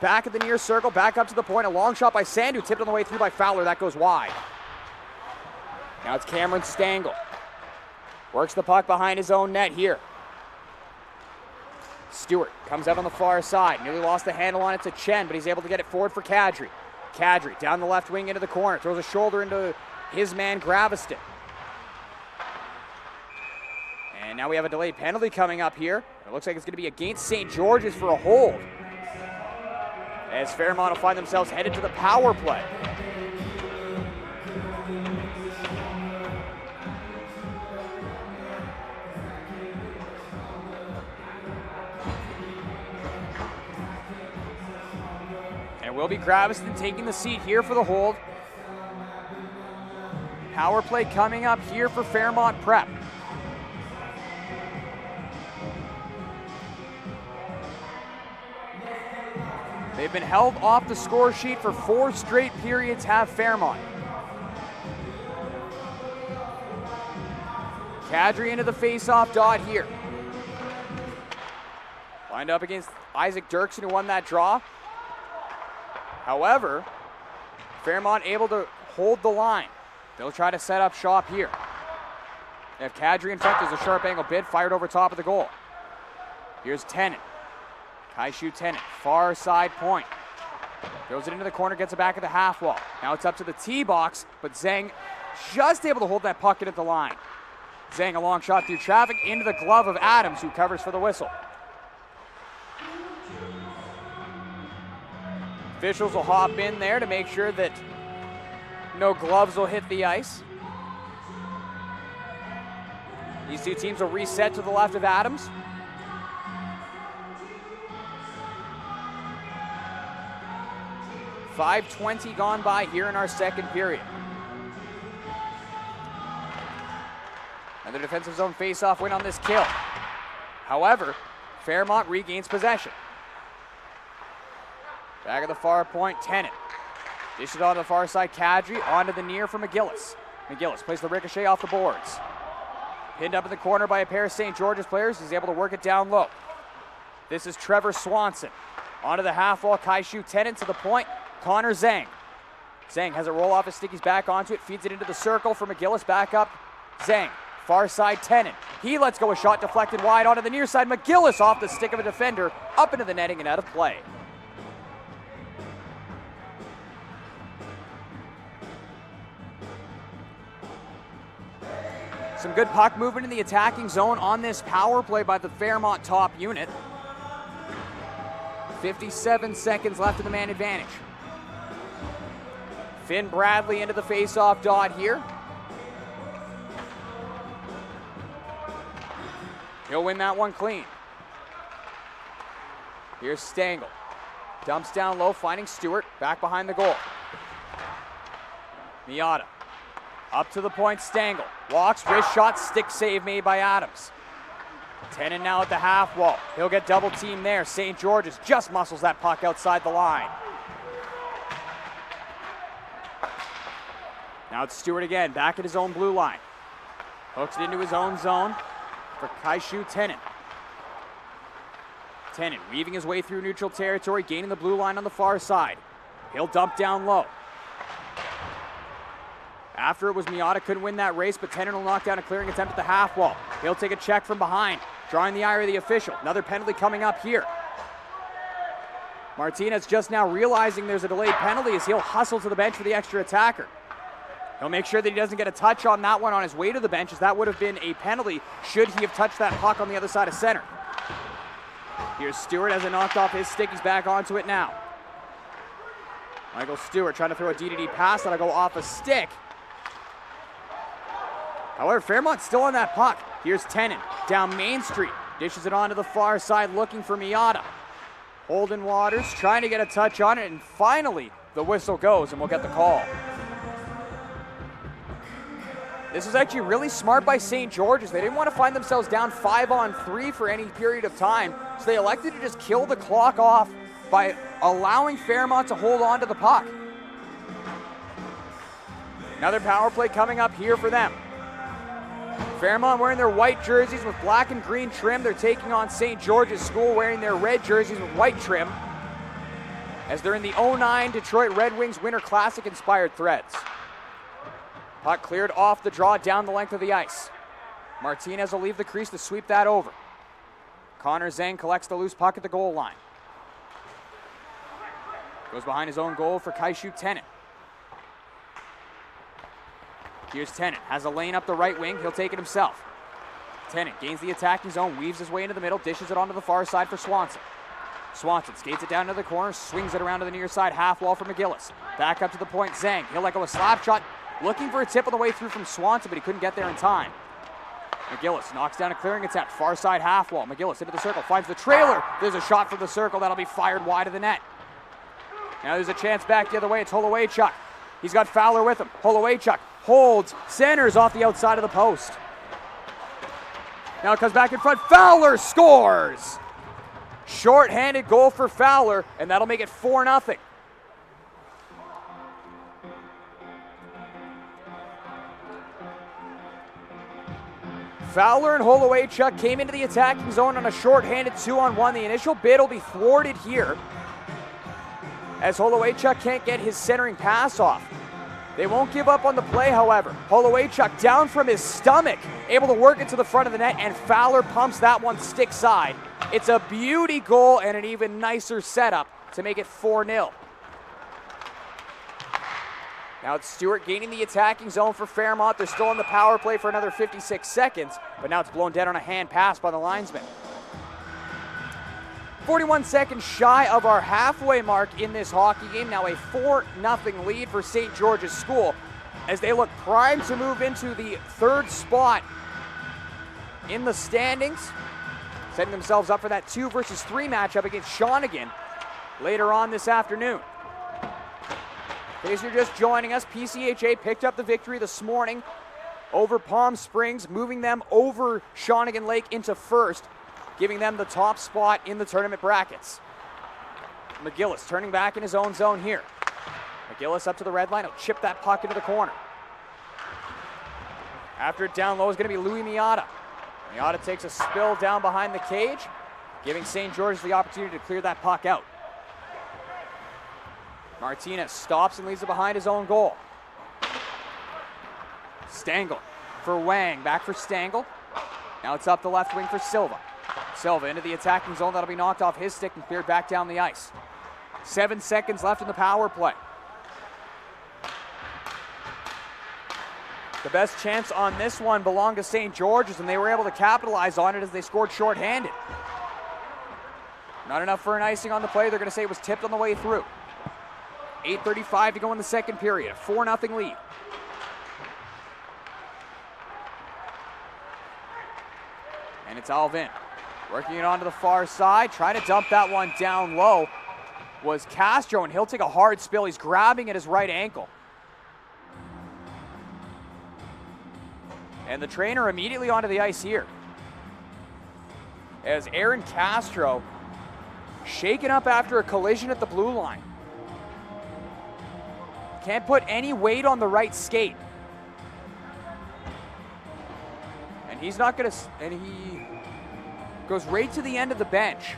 at the near circle. Back up to the point. A long shot by Sandu. Tipped on the way through by Fowler. That goes wide. Now it's Cameron Stangl. Works the puck behind his own net here. Stewart comes out on the far side. Nearly lost the handle on it to Chen, but he's able to get it forward for Kadri. Kadri down the left wing into the corner. Throws a shoulder into his man Graviston. And now we have a delayed penalty coming up here. It looks like it's going to be against St. George's for a hold, as Fairmont will find themselves headed to the power play. And it will be Graviston taking the seat here for the hold. Power play coming up here for Fairmont Prep. They've been held off the score sheet for 4 straight periods, have Fairmont. Kadri into the face-off dot here. Lined up against Isaac Dirksen, who won that draw. However, Fairmont able to hold the line. They'll try to set up shop here. They have Kadri in front. There's a sharp angle bid fired over top of the goal. Here's Tennant. Kaishu Tennant, far side point. Throws it into the corner, gets it back at the half wall. Now it's up to the tee box, but Zhang just able to hold that puck in at the line. Zhang, a long shot through traffic into the glove of Adams, who covers for the whistle. Officials will hop in there to make sure that no gloves will hit the ice. These two teams will reset to the left of Adams. .520 gone by here in our second period. Another defensive zone face-off win on this kill. However, Fairmont regains possession. Back at the far point, Tennant. Dish it on the far side, Kadri, onto the near for McGillis. McGillis plays the ricochet off the boards. Pinned up in the corner by a pair of St. George's players. He's able to work it down low. This is Trevor Swanson. Onto the half wall, Kaishu Tennant to the point. Connor Zhang. Zhang has it roll off his stick. He's back onto it. Feeds it into the circle for McGillis. Back up. Zhang. Far side Tennant. He lets go a shot deflected wide onto the near side. McGillis off the stick of a defender. Up into the netting and out of play. Some good puck movement in the attacking zone on this power play by the Fairmont top unit. 57 seconds left in the man advantage. Finn Bradley into the face-off dot here. He'll win that one clean. Here's Stangl. Dumps down low, finding Stewart. Back behind the goal. Miata. Up to the point, Stangl. Walks, wrist shot, stick save made by Adams. Tenen now at the half wall. He'll get double teamed there. St. George's just muscles that puck outside the line. Now it's Stewart again, back at his own blue line. Hooks it into his own zone for Kaishu Tenen. Tenen weaving his way through neutral territory, gaining the blue line on the far side. He'll dump down low. After it was Miata, couldn't win that race, but Tenen will knock down a clearing attempt at the half wall. He'll take a check from behind, drawing the ire of the official. Another penalty coming up here. Martinez just now realizing there's a delayed penalty as he'll hustle to the bench for the extra attacker. He'll make sure that he doesn't get a touch on that one on his way to the bench, as that would have been a penalty should he have touched that puck on the other side of center. Here's Stewart as it knocked off his stick. He's back onto it now. Michael Stewart trying to throw a D-to-D pass that'll go off a stick. However, Fairmont's still on that puck. Here's Tenen down Main Street. Dishes it onto the far side looking for Miata. Holden Waters trying to get a touch on it, and finally the whistle goes and we'll get the call. This was actually really smart by St. George's. They didn't want to find themselves down 5-on-3 for any period of time, so they elected to just kill the clock off by allowing Fairmont to hold on to the puck. Another power play coming up here for them. Fairmont wearing their white jerseys with black and green trim. They're taking on St. George's School wearing their red jerseys with white trim, as they're in the 09 Detroit Red Wings Winter Classic inspired threads. Puck cleared off the draw down the length of the ice. Martinez will leave the crease to sweep that over. Connor Zhang collects the loose puck at the goal line. Goes behind his own goal for Kaishu Tenen. Here's Tenen, has a lane up the right wing, he'll take it himself. Tenen gains the attacking zone, weaves his way into the middle, dishes it onto the far side for Swanson. Swanson skates it down to the corner, swings it around to the near side half wall for McGillis. Back up to the point, Zhang, he'll let go a slap shot, looking for a tip on the way through from Swanson, but he couldn't get there in time. McGillis knocks down a clearing attempt, far side half wall. McGillis into the circle, finds the trailer. There's a shot from the circle that'll be fired wide of the net. Now there's a chance back the other way. It's Holowaychuk. He's got Fowler with him. Holowaychuk holds, centers off the outside of the post. Now it comes back in front. Fowler scores! Short-handed goal for Fowler, and that'll make it 4-0. Fowler and Holowaychuk came into the attacking zone on a short-handed 2-on-1. The initial bid will be thwarted here, as Holowaychuk can't get his centering pass off. They won't give up on the play, however. Holowaychuk down from his stomach, able to work it to the front of the net, and Fowler pumps that one stick side. It's a beauty goal and an even nicer setup to make it 4-0. Now it's Stewart gaining the attacking zone for Fairmont. They're still on the power play for another 56 seconds, but now it's blown dead on a hand pass by the linesman. 41 seconds shy of our halfway mark in this hockey game. Now a 4-0 lead for St. George's School, as they look primed to move into the third spot in the standings, setting themselves up for that 2 versus 3 matchup against Shawnigan later on this afternoon. In case you're just joining us, PCHA picked up the victory this morning over Palm Springs, moving them over Shawnigan Lake into first, giving them the top spot in the tournament brackets. McGillis turning back in his own zone here. McGillis up to the red line. He'll chip that puck into the corner. After it down low is going to be Louis Miata. Miata takes a spill down behind the cage, giving St. George's the opportunity to clear that puck out. Martinez stops and leaves it behind his own goal. Stengel for Wang, back for Stengel. Now it's up the left wing for Silva. Silva into the attacking zone, that'll be knocked off his stick and cleared back down the ice. 7 seconds left in the power play. The best chance on this one belonged to St. George's, and they were able to capitalize on it as they scored shorthanded. Not enough for an icing on the play. They're going to say it was tipped on the way through. 8:35 to go in the second period. A 4-0 lead. And it's Alvin working it onto the far side, trying to dump that one down low was Castro, and he'll take a hard spill. He's grabbing at his right ankle. And the trainer immediately onto the ice here. as Aaron Castro shaken up after a collision at the blue line. Can't put any weight on the right skate. And he's not gonna, and he goes right to the end of the bench.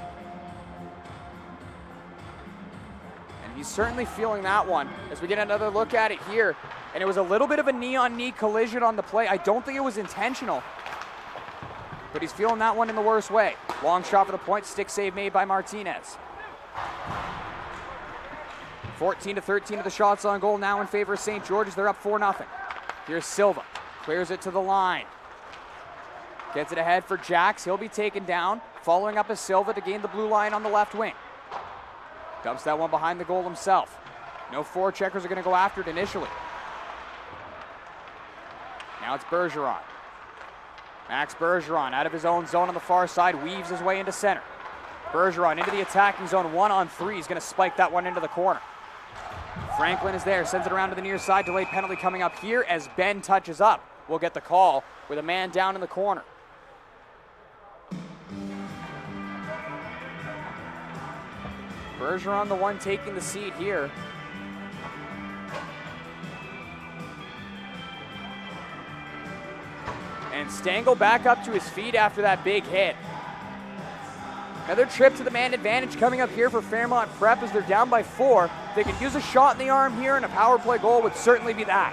And he's certainly feeling that one as we get another look at it here. And it was a little bit of a knee-on-knee collision on the play. I don't think it was intentional, but he's feeling that one in the worst way. Long shot for the point, stick save made by Martinez. 14-13 of the shots on goal now in favor of St. George's. They're up 4-0. Here's Silva, clears it to the line. Gets it ahead for Jax, he'll be taken down. Following up is Silva to gain the blue line on the left wing. Dumps that one behind the goal himself. No forecheckers are gonna go after it initially. Now it's Bergeron. Max Bergeron out of his own zone on the far side, weaves his way into center. Bergeron into the attacking zone, 1-on-3. He's gonna spike that one into the corner. Franklin is there, sends it around to the near side. Delayed penalty coming up here as Ben touches up. We'll get the call with a man down in the corner. Bergeron the one taking the seat here. And Stengel back up to his feet after that big hit. Another trip to the man advantage coming up here for Fairmont Prep as they're down by 4. If they could use a shot in the arm here, and a power play goal would certainly be that.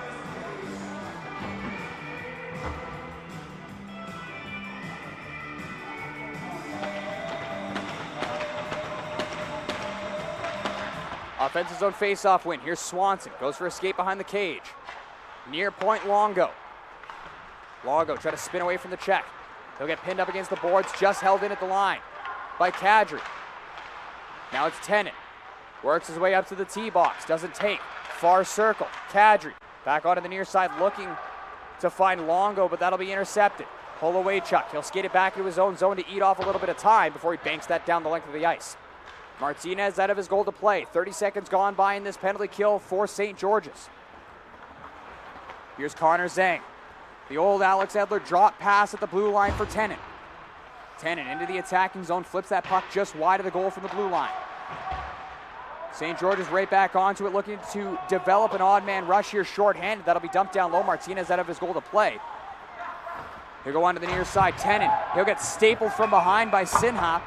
Offensive zone face-off win. Here's Swanson. Goes for a skate behind the cage. Near point, Longo. Longo try to spin away from the check. He'll get pinned up against the boards, just held in at the line by Kadri. Now it's Tennant. Works his way up to the tee box. Doesn't take. Far circle. Kadri back onto the near side looking to find Longo, but that'll be intercepted. Pull away Chuck. He'll skate it back into his own zone to eat off a little bit of time before he banks that down the length of the ice. Martinez out of his goal to play. 30 seconds gone by in this penalty kill for St. George's. Here's Connor Zhang. The old Alex Edler drop pass at the blue line for Tennant. Tennant into the attacking zone, flips that puck just wide of the goal from the blue line. St. George's right back onto it, looking to develop an odd man rush here shorthanded. That'll be dumped down low. Martinez out of his goal to play. He'll go onto the near side. Tennant, he'll get stapled from behind by Sinha,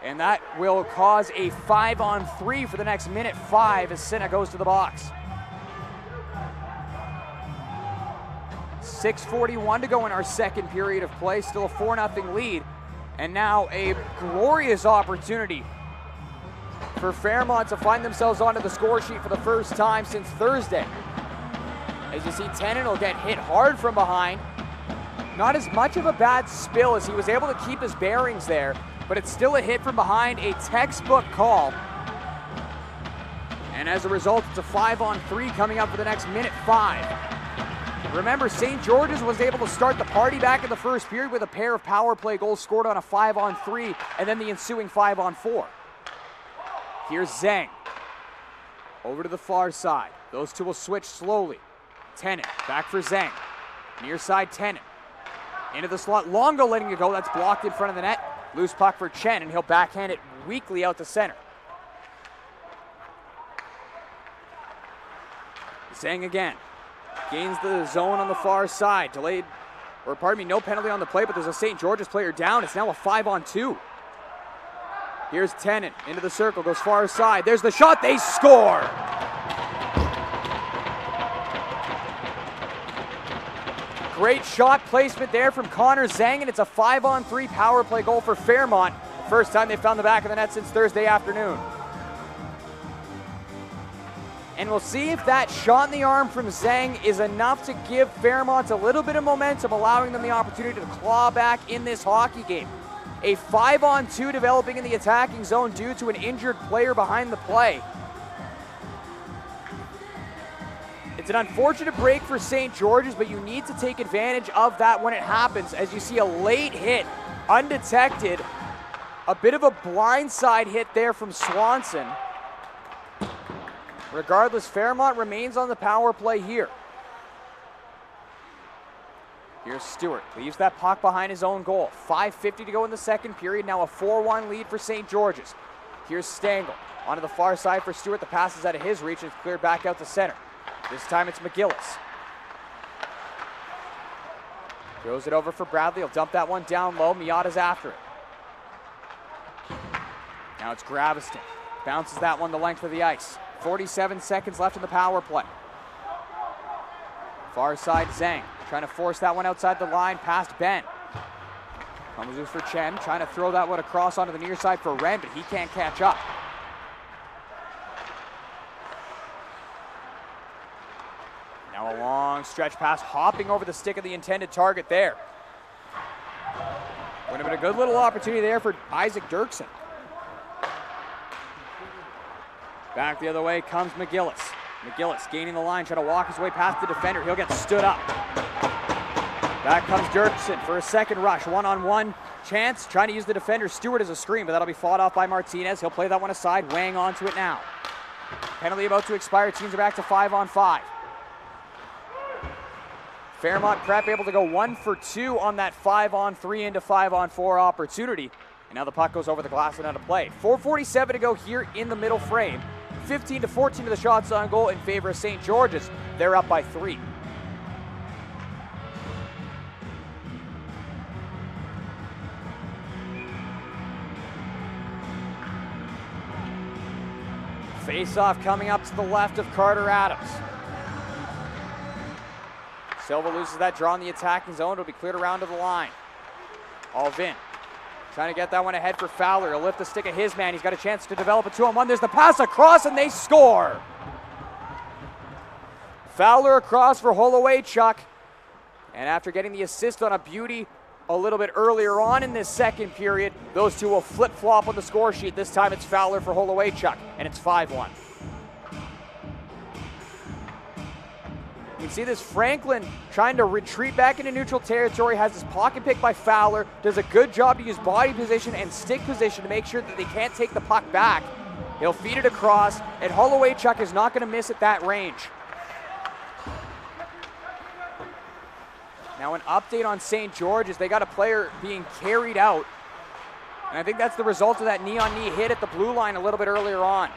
and that will cause a 5-on-3 for the next minute 5 as Sinha goes to the box. 6:41 to go in our second period of play. Still a 4-0 lead. And now a glorious opportunity for Fairmont to find themselves onto the score sheet for the first time since Thursday. As you see, Tennant will get hit hard from behind. Not as much of a bad spill as he was able to keep his bearings there, but it's still a hit from behind, a textbook call. And as a result, it's a 5-on-3 coming up for the next minute 5. Remember, St. George's was able to start the party back in the first period with a pair of power play goals scored on a 5-on-3 and then the ensuing 5-on-4. Here's Zhang. Over to the far side. Those two will switch slowly. Tennant, back for Zhang. Near side Tennant. Into the slot, Longo letting it go. That's blocked in front of the net. Loose puck for Chen, and he'll backhand it weakly out to center. Zhang again. Gains the zone on the far side. Delayed, or pardon me, no penalty on the play, but there's a St. George's player down. It's now a 5-on-2. Here's Tennant into the circle, goes far side. There's the shot, they score! Great shot placement there from Connor Zhang, and it's a 5-on-3 power play goal for Fairmont. First time they found the back of the net since Thursday afternoon. And we'll see if that shot in the arm from Zhang is enough to give Fairmont a little bit of momentum, allowing them the opportunity to claw back in this hockey game. A 5-on-2 developing in the attacking zone due to an injured player behind the play. It's an unfortunate break for St. George's, but you need to take advantage of that when it happens, as you see a late hit, undetected. A bit of a blindside hit there from Swanson. Regardless, Fairmont remains on the power play here. Here's Stewart, leaves that puck behind his own goal. 5:50 to go in the second period, now a 4-1 lead for St. George's. Here's Stengel, onto the far side for Stewart. The pass is out of his reach and it's cleared back out to center. This time it's McGillis. Throws it over for Bradley, he'll dump that one down low, Miata's after it. Now it's Graveston, bounces that one the length of the ice. 47 seconds left in the power play. Far side Zhang, trying to force that one outside the line, past Ben. Comes in for Chen, trying to throw that one across onto the near side for Ren, but he can't catch up. Now a long stretch pass, hopping over the stick of the intended target there. Would have been a good little opportunity there for Isaac Dirksen. Back the other way comes McGillis. McGillis gaining the line, trying to walk his way past the defender. He'll get stood up. Back comes Dirksen for a second rush. One-on-one chance, trying to use the defender Stewart as a screen, but that'll be fought off by Martinez. He'll play that one aside, weighing onto it now. Penalty about to expire. Teams are back to 5-on-5. Fairmont Prep able to go 1 for 2 on that 5-on-3 into 5-on-4 opportunity. And now the puck goes over the glass and out of play. 4:47 to go here in the middle frame. 15-14 to the shots on goal in favor of St. George's. They're up by 3. Face-off coming up to the left of Carter Adams. Silva loses that draw in the attacking zone. It'll be cleared around to the line. Alvin trying to get that one ahead for Fowler. He'll lift the stick of his man. He's got a chance to develop a 2-on-1. There's the pass across, and they score. Fowler across for Holowaychuk. And after getting the assist on a beauty a little bit earlier on in this second period, those two will flip-flop on the score sheet. This time it's Fowler for Holowaychuk, and it's 5-1. You can see this Franklin trying to retreat back into neutral territory, has his pocket picked by Fowler, does a good job to use body position and stick position to make sure that they can't take the puck back. He'll feed it across, and Holowaychuk is not going to miss at that range. Now an update on St. George's. They got a player being carried out, and I think that's the result of that knee-on-knee hit at the blue line a little bit earlier on.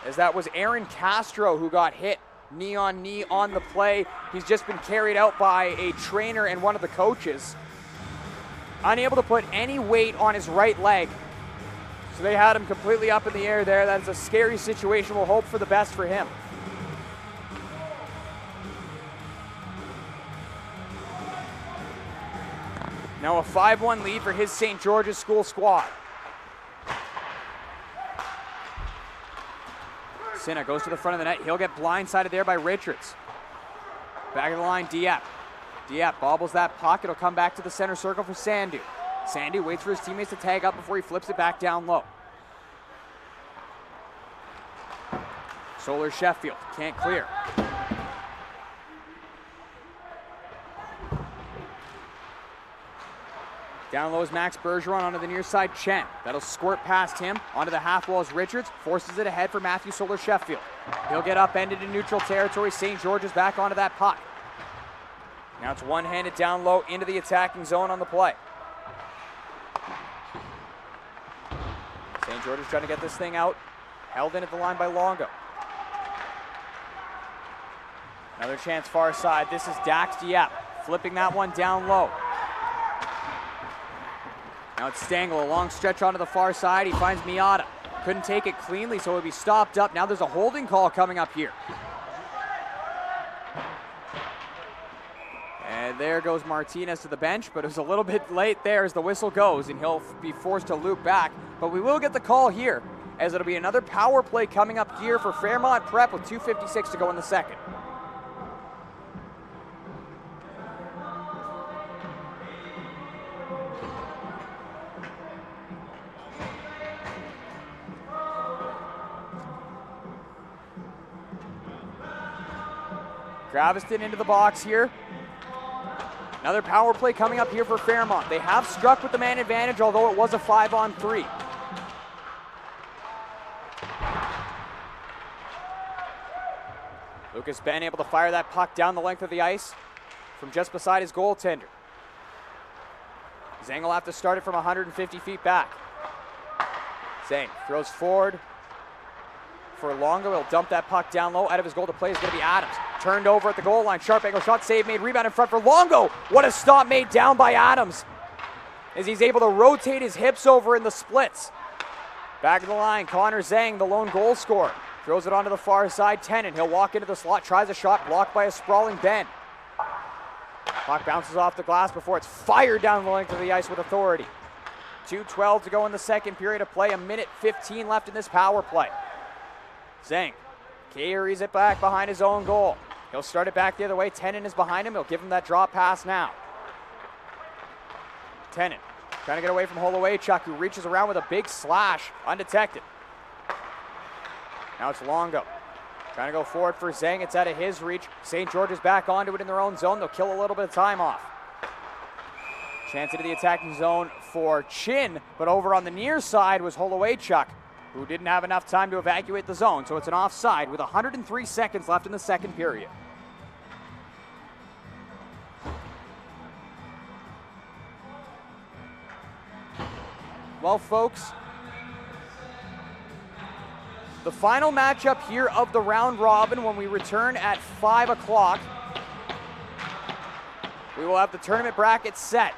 As that was Aaron Castro who got hit knee-on-knee on the play. He's just been carried out by a trainer and one of the coaches. Unable to put any weight on his right leg. So they had him completely up in the air there. That's a scary situation. We'll hope for the best for him. Now a 5-1 lead for his St. George's School squad. Sinna goes to the front of the net. He'll get blindsided there by Richards. Back of the line, Dieppe. Dieppe bobbles that puck. It'll come back to the center circle for Sandu. Sandu waits for his teammates to tag up before he flips it back down low. Solar Sheffield can't clear. Down low is Max Bergeron onto the near side, Chen. That'll squirt past him. Onto the half wall is Richards. Forces it ahead for Matthew Solar Sheffield. He'll get upended in neutral territory. St. George's back onto that puck. Now it's one-handed down low into the attacking zone on the play. St. George's trying to get this thing out. Held in at the line by Longo. Another chance far side. This is Dax Dieppe. Flipping that one down low. Now it's Stengel, a long stretch onto the far side. He finds Miata. Couldn't take it cleanly, so it'll be stopped up. Now there's a holding call coming up here. And there goes Martinez to the bench, but it was a little bit late there as the whistle goes, and he'll be forced to loop back. But we will get the call here, as it'll be another power play coming up here for Fairmont Prep with 2:56 to go in the second. Graveston into the box here. Another power play coming up here for Fairmont. They have struck with the man advantage, although it was a 5-on-3. Lucas Ben able to fire that puck down the length of the ice from just beside his goaltender. Zhang will have to start it from 150 feet back. Zhang throws forward for Longo. He'll dump that puck down low. Out of his goal to play is going to be Adams. Turned over at the goal line. Sharp angle shot, save made, rebound in front for Longo. What a stop made down by Adams as he's able to rotate his hips over in the splits. Back of the line, Connor Zhang, the lone goal scorer. Throws it onto the far side, Tennant. He'll walk into the slot, tries a shot, blocked by a sprawling Ben. Puck bounces off the glass before it's fired down the length of the ice with authority. 2:12 to go in the second period of play, 1:15 left in this power play. Zhang carries it back behind his own goal. He'll start it back the other way. Tennant is behind him. He'll give him that drop pass now. Tennant trying to get away from Holowaychuk, who reaches around with a big slash, undetected. Now it's Longo. Trying to go forward for Zhang. It's out of his reach. St. George is back onto it in their own zone. They'll kill a little bit of time off. Chance into the attacking zone for Chin, but over on the near side was Holowaychuk, who didn't have enough time to evacuate the zone, so it's an offside with 103 seconds left in the second period. Well, folks, the final matchup here of the round robin when we return at 5 o'clock. We will have the tournament bracket set.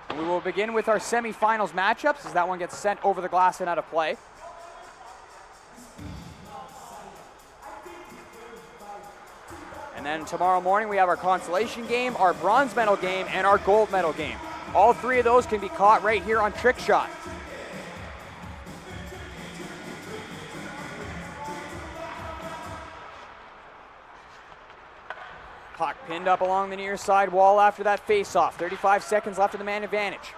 And we will begin with our semifinals matchups as that one gets sent over the glass and out of play. And then tomorrow morning we have our consolation game, our bronze medal game, and our gold medal game. All three of those can be caught right here on Trick Shot. Puck pinned up along the near side wall after that face-off. 35 seconds left in the man advantage.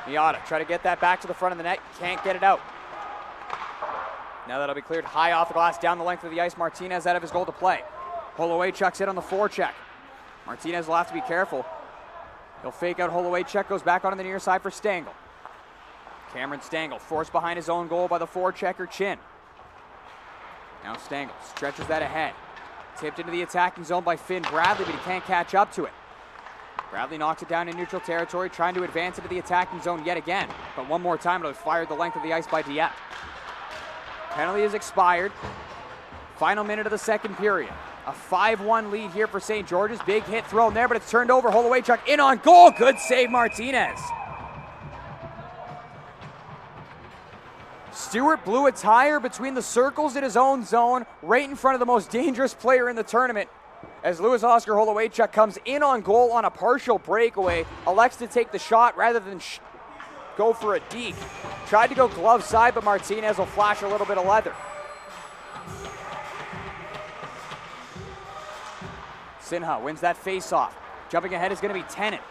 Miata try to get that back to the front of the net. Can't get it out. Now that'll be cleared high off the glass down the length of the ice. Martinez out of his goal to play. Holowaychuk's hit on the forecheck. Martinez will have to be careful. He'll fake out Holowaychuk, goes back onto the near side for Stengel. Cameron Stengel forced behind his own goal by the forechecker Chin. Now Stengel stretches that ahead. Tipped into the attacking zone by Finn Bradley, but he can't catch up to it. Bradley knocks it down in neutral territory, trying to advance into the attacking zone yet again. But one more time, it'll be fired the length of the ice by Dieppe. Penalty is expired. Final minute of the second period. A 5-1 lead here for St. George's. Big hit thrown there, but it's turned over. Holowaychuk in on goal. Good save, Martinez. Stewart blew a tire between the circles in his own zone, right in front of the most dangerous player in the tournament, as Louis Oscar Holowaychuk comes in on goal on a partial breakaway, elects to take the shot rather than go for a deke. Tried to go glove side, but Martinez will flash a little bit of leather. Sinha wins that face-off. Jumping ahead is going to be Tennant.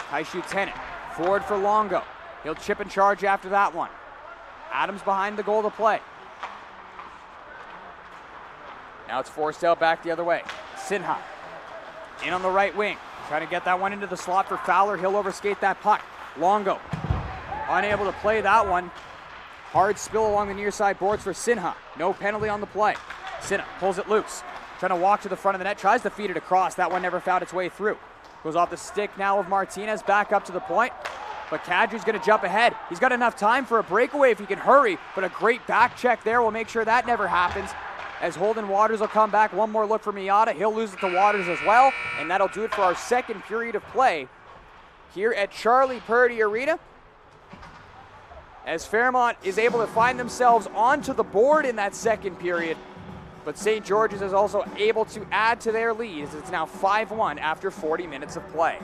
High shoot Tennant. Forward for Longo. He'll chip and charge after that one. Adams behind the goal to play. Now it's forced out back the other way. Sinha in on the right wing. Trying to get that one into the slot for Fowler. He'll overskate that puck. Longo unable to play that one. Hard spill along the near side boards for Sinha. No penalty on the play. Sinha pulls it loose. Trying to walk to the front of the net. Tries to feed it across. That one never found its way through. Goes off the stick now of Martinez. Back up to the point. But Kadri's going to jump ahead. He's got enough time for a breakaway if he can hurry. But a great back check there will make sure that never happens. As Holden Waters will come back. One more look for Miata. He'll lose it to Waters as well. And that'll do it for our second period of play here at Charlie Purdy Arena. As Fairmont is able to find themselves onto the board in that second period. But St. George's is also able to add to their lead as it's now 5-1 after 40 minutes of play.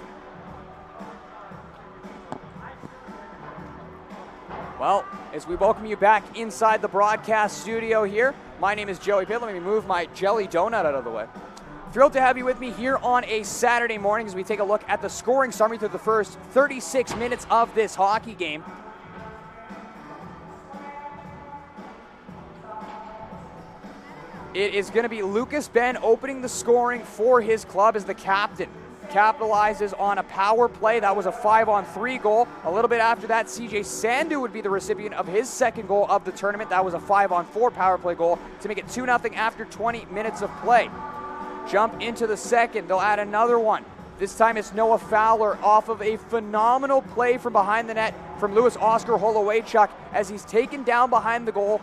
Well, as we welcome you back inside the broadcast studio here, my name is Joey Pitt. Let me move my jelly donut out of the way. Thrilled to have you with me here on a Saturday morning as we take a look at the scoring summary through the first 36 minutes of this hockey game. It is going to be Lucas Ben opening the scoring for his club as the captain. capitalizes on a power play. That was a 5-on-3 goal. A little bit after that, CJ Sandu would be the recipient of his second goal of the tournament. That was a 5-on-4 power play goal to make it 2-0 after 20 minutes of play. Jump into the second, they'll add another one. This time it's Noah Fowler off of a phenomenal play from behind the net from Louis Oscar Holowaychuk as he's taken down behind the goal.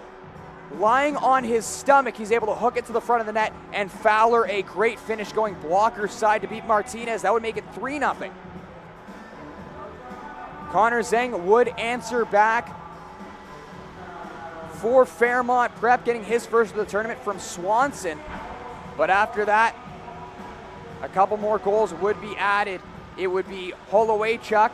Lying on his stomach, he's able to hook it to the front of the net, and Fowler a great finish going blocker side to beat Martinez. That would make it 3-0. Connor Zeng would answer back for Fairmont Prep, getting his first of the tournament from Swanson. But after that, a couple more goals would be added. It would be Holowaychuk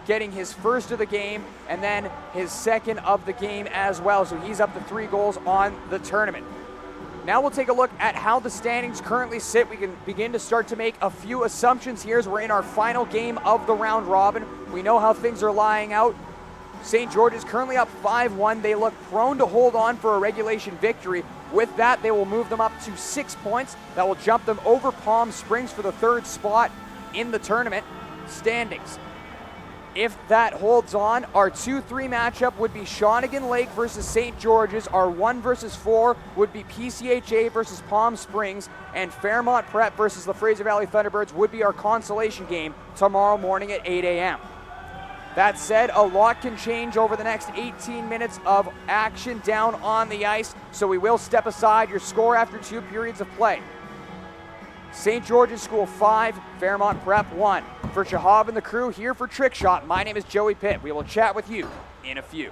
getting his first of the game and then his second of the game as well. So he's up to 3 goals on the tournament. Now we'll take a look at how the standings currently sit. We can begin to start to make a few assumptions here as we're in our final game of the round robin. We know how things are lying out. St. George is currently up 5-1. They look prone to hold on for a regulation victory. With that, they will move them up to 6 points. That will jump them over Palm Springs for the 3rd spot in the tournament standings. If that holds on, our 2-3 matchup would be Shawnigan Lake versus St. George's. Our 1 versus 4 would be PCHA versus Palm Springs, and Fairmont Prep versus the Fraser Valley Thunderbirds would be our consolation game tomorrow morning at 8 a.m. That said, a lot can change over the next 18 minutes of action down on the ice, so we will step aside your score after 2 periods of play. St. George's School 5, Fairmont Prep 1. For Shahab and the crew here for Trick Shot, my name is Joey Pitt. We will chat with you in a few.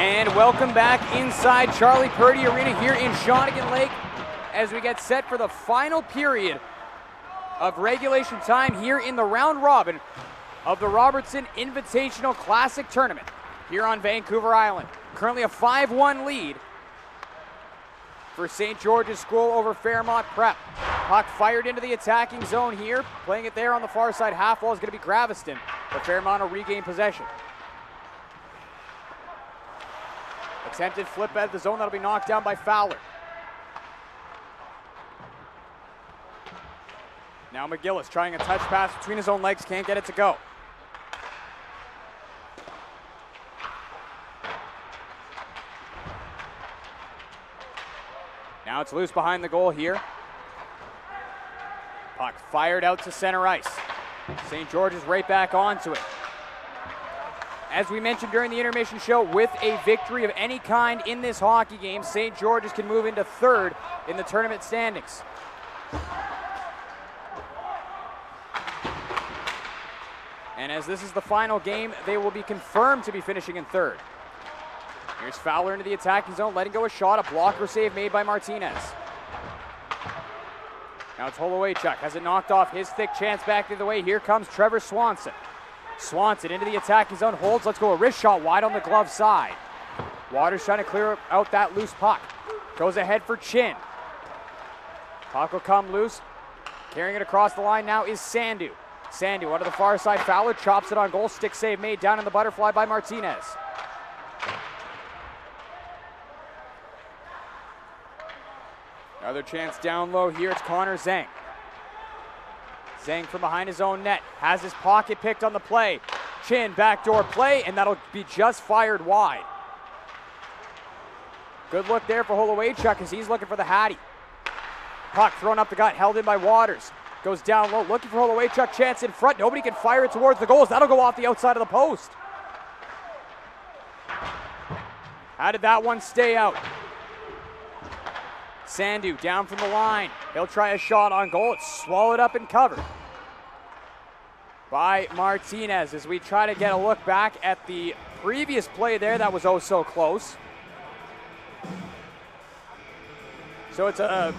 And welcome back inside Charlie Purdy Arena here in Shawnigan Lake as we get set for the final period of regulation time here in the round robin of the Robertson Invitational Classic Tournament here on Vancouver Island. Currently a 5-1 lead for St. George's School over Fairmont Prep. Puck fired into the attacking zone here. Playing it there on the far side half wall is going to be Graviston, but Fairmont will regain possession. Attempted flip out of the zone, that'll be knocked down by Fowler. Now McGillis trying a touch pass between his own legs, can't get it to go. Now it's loose behind the goal here. Puck fired out to center ice. St. George's right back onto it. As we mentioned during the intermission show, with a victory of any kind in this hockey game, St. George's can move into third in the tournament standings. And as this is the final game, they will be confirmed to be finishing in third. Here's Fowler into the attacking zone, letting go a shot, a blocker save made by Martinez. Now it's Holowaychuk, has it knocked off his thick chance back the other way. Here comes Trevor Swanson. Swanson into the attacking zone, holds, let's go, a wrist shot wide on the glove side. Waters trying to clear out that loose puck. Goes ahead for Chin. Puck will come loose. Carrying it across the line now is Sandu. Sandu onto the far side, Fowler chops it on goal, stick save made down in the butterfly by Martinez. Another chance down low here, it's Connor Zhang. Zhang from behind his own net, has his pocket picked on the play. Chin, backdoor play, and that'll be just fired wide. Good look there for Holowaychuk as he's looking for the Hattie. Puck thrown up the gut, held in by Waters. Goes down low, looking for Holowaychuk, chance in front. Nobody can fire it towards the goals. That'll go off the outside of the post. How did that one stay out? Sandu down from the line. He'll try a shot on goal. It's swallowed up and covered by Martinez as we try to get a look back at the previous play there. That was oh so close. So it's a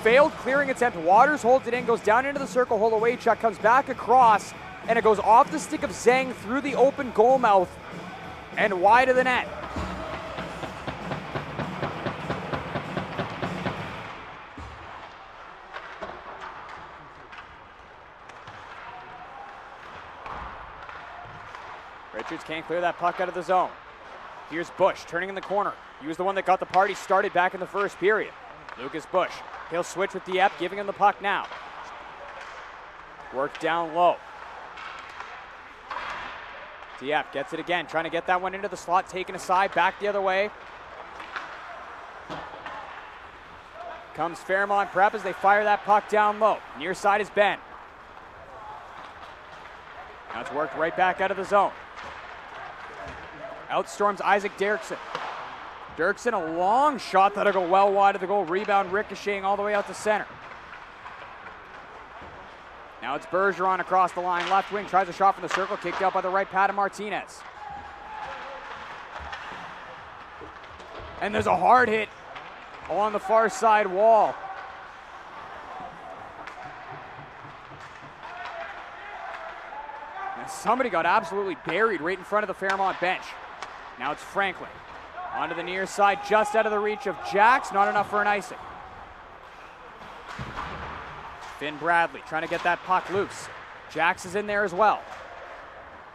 failed clearing attempt. Waters holds it in, goes down into the circle. Holowaychuk comes back across, and it goes off the stick of Zhang through the open goal mouth and wide of the net. Richards can't clear that puck out of the zone. Here's Bush turning in the corner. He was the one that got the party started back in the first period. Lucas Bush, he'll switch with Dieppe, giving him the puck now. Work down low. Dieppe gets it again, trying to get that one into the slot, taken aside, back the other way. Comes Fairmont Prep as they fire that puck down low. Near side is Ben. Now it's worked right back out of the zone. Outstorms Isaac Dirksen. Dirksen, a long shot that'll go well wide of the goal. Rebound ricocheting all the way out to center. Now it's Bergeron across the line. Left wing tries a shot from the circle. Kicked out by the right pad of Martinez. And there's a hard hit along the far side wall. And somebody got absolutely buried right in front of the Fairmont bench. Now it's Franklin. Onto the near side, just out of the reach of Jax. Not enough for an icing. Finn Bradley trying to get that puck loose. Jax is in there as well.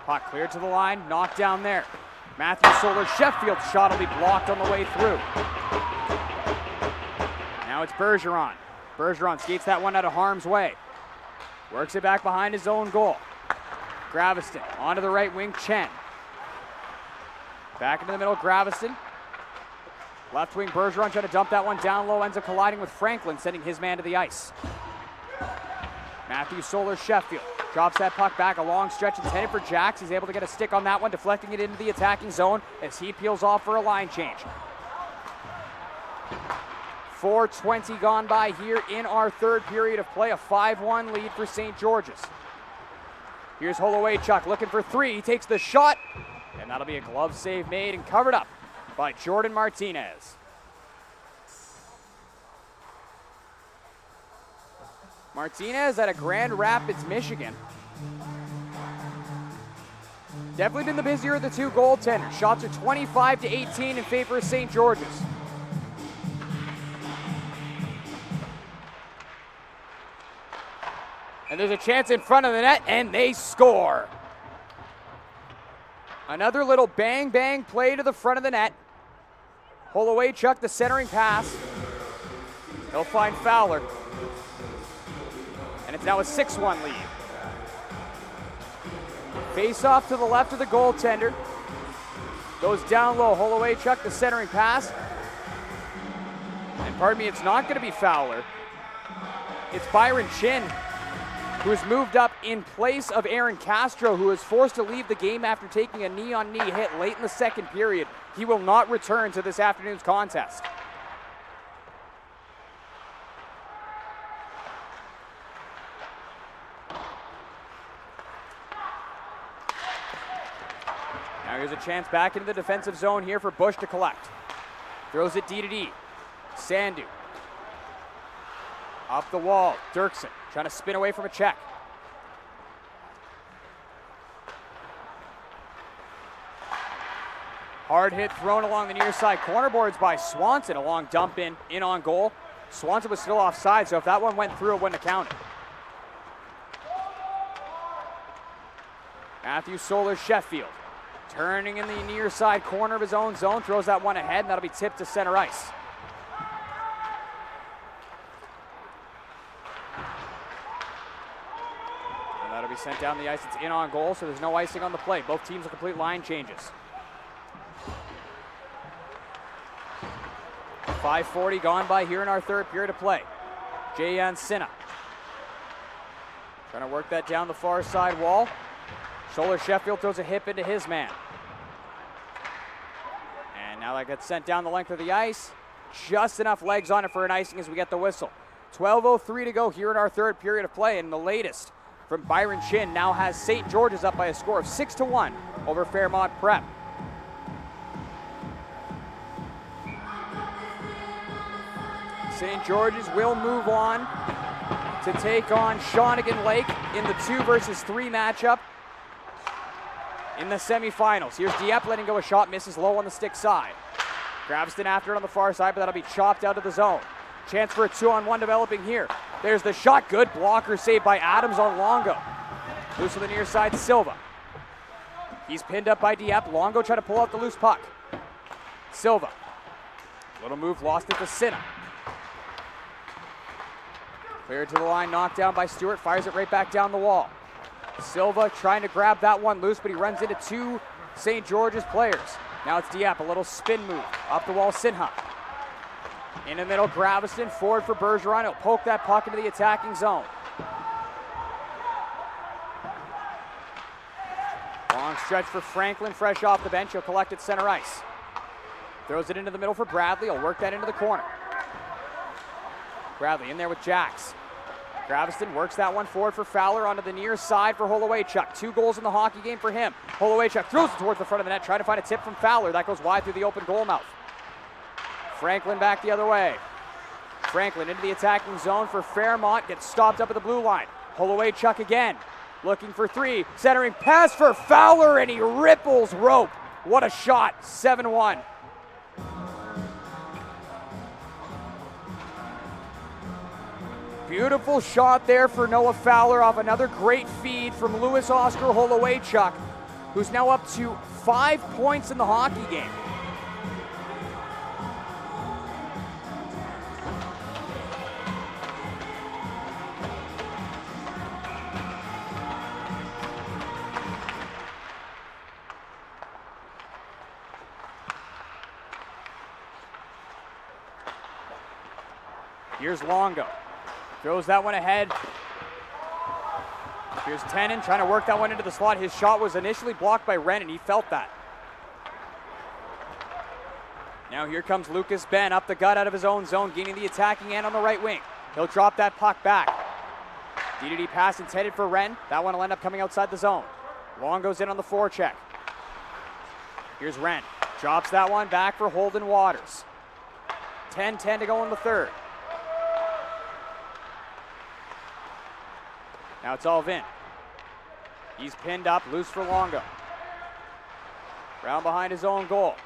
Puck cleared to the line, knocked down there. Matthew Solar, Sheffield shot will be blocked on the way through. Now it's Bergeron. Bergeron skates that one out of harm's way. Works it back behind his own goal. Graviston onto the right wing, Chen. Back into the middle, Graviston. Left wing, Bergeron trying to dump that one down low, ends up colliding with Franklin, sending his man to the ice. Matthew Solar, Sheffield. Drops that puck back a long stretch. It's headed for Jax. He's able to get a stick on that one, deflecting it into the attacking zone as he peels off for a line change. 4:20 gone by here in our third period of play. A 5-1 lead for St. George's. Here's Holowaychuk looking for three. He takes the shot, and that'll be a glove save made and covered up by Jordan Martinez. Martinez out of Grand Rapids, Michigan. Definitely been the busier of the two goaltenders. Shots are 25-18 in favor of St. George's. And there's a chance in front of the net, and they score. Another little bang-bang play to the front of the net. Holowaychuk, the centering pass. He'll find Fowler. And it's now a 6-1 lead. Face off to the left of the goaltender. Goes down low. Holowaychuk, the centering pass. And pardon me, it's not going to be Fowler. It's Byron Chin, who has moved up in place of Aaron Castro, who is forced to leave the game after taking a knee-on-knee hit late in the second period. He will not return to this afternoon's contest. Now here's a chance back into the defensive zone here for Bush to collect. Throws it D-to-D. Sandu. Up the wall, Dirksen trying to spin away from a check. Hard hit thrown along the near side corner boards by Swanson. A long dump in on goal. Swanson was still offside, so if that one went through, it wouldn't have counted. Matthew Solar-Sheffield turning in the near side corner of his own zone, throws that one ahead, and that'll be tipped to center ice. And that'll be sent down the ice. It's in on goal, so there's no icing on the play. Both teams will complete line changes. 5:40 gone by here in our third period of play. Jayan Sinha trying to work that down the far side wall. Solar-Sheffield throws a hip into his man. And now that gets sent down the length of the ice. Just enough legs on it for an icing as we get the whistle. 12:03 to go here in our third period of play, and the latest from Byron Chin now has St. George's up by a score of 6-1 over Fairmont Prep. St. George's will move on to take on Shawnigan Lake in the 2 versus 3 matchup in the semifinals. Here's Dieppe letting go a shot, misses low on the stick side. Graveston after it on the far side, but that'll be chopped out of the zone. Chance for a 2-on-1 developing here. There's the shot, good blocker saved by Adams on Longo. Loose on the near side, Silva. He's pinned up by Dieppe. Longo trying to pull out the loose puck. Silva. Little move, lost it to Sinha. Cleared to the line, knocked down by Stewart, fires it right back down the wall. Silva trying to grab that one loose, but he runs into 2 St. George's players. Now it's Dieppe, a little spin move. Up the wall, Sinha. In the middle, Graveston, forward for Bergeron. He'll poke that puck into the attacking zone. Long stretch for Franklin, fresh off the bench. He'll collect at center ice. Throws it into the middle for Bradley. He'll work that into the corner. Bradley in there with Jax. Graveston works that one forward for Fowler onto the near side for Holowaychuk. 2 goals in the hockey game for him. Holowaychuk throws it towards the front of the net, trying to find a tip from Fowler. That goes wide through the open goal mouth. Franklin back the other way. Franklin into the attacking zone for Fairmont. Gets stopped up at the blue line. Holowaychuk again. Looking for 3. Centering pass for Fowler, and he ripples rope. What a shot. 7-1. Beautiful shot there for Noah Fowler off another great feed from Louis Oscar Holowaychuk, who's now up to 5 points in the hockey game. Here's Longo. Throws that one ahead. Here's Tenon trying to work that one into the slot. His shot was initially blocked by Wren, and he felt that. Now here comes Lucas Ben up the gut out of his own zone, gaining the attacking end on the right wing. He'll drop that puck back. DDD pass intended for Wren. That one will end up coming outside the zone. Long goes in on the forecheck. Here's Wren. Drops that one back for Holden Waters. 10-10 to go in the third. Now it's Alvin. He's pinned up, loose for Longo. Round behind his own goal.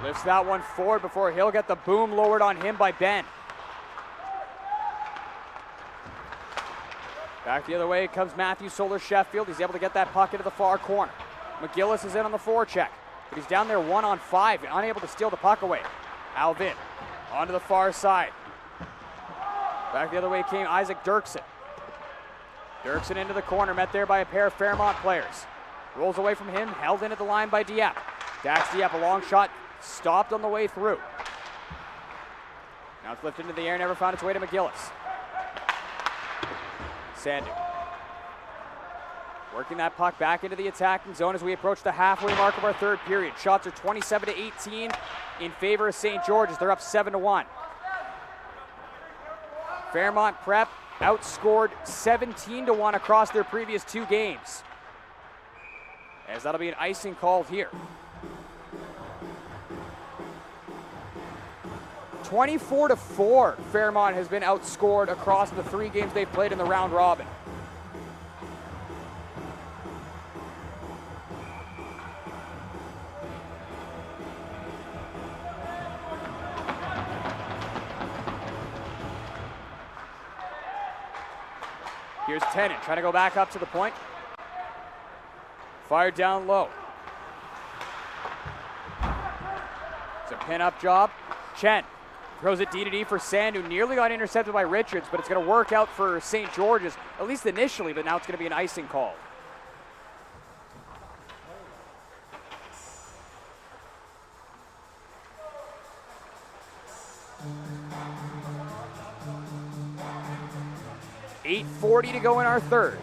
Lifts that one forward before he'll get the boom lowered on him by Ben. Back the other way comes Matthew Solar Sheffield. He's able to get that puck into the far corner. McGillis is in on the forecheck, but he's down there 1-on-5, unable to steal the puck away. Alvin onto the far side. Back the other way came Isaac Dirksen. Dirksen into the corner, met there by a pair of Fairmont players. Rolls away from him, held in at the line by Dieppe. Dax Dieppe, a long shot, stopped on the way through. Now it's lifted into the air, never found its way to McGillis. Sandu working that puck back into the attacking zone as we approach the halfway mark of our third period. Shots are 27-18 in favor of St. George's. They're up 7-1. Fairmont Prep outscored 17-1 across their previous two games, as that'll be an icing called here. 24-4, Fairmont has been outscored across the three games they've played in the round robin. Here's Tennant trying to go back up to the point. Fired down low. It's a pin-up job. Chen throws it D-to-D for Sandu. Nearly got intercepted by Richards, but it's going to work out for St. George's, at least initially, but now it's going to be an icing call. .8:40 to go in our third.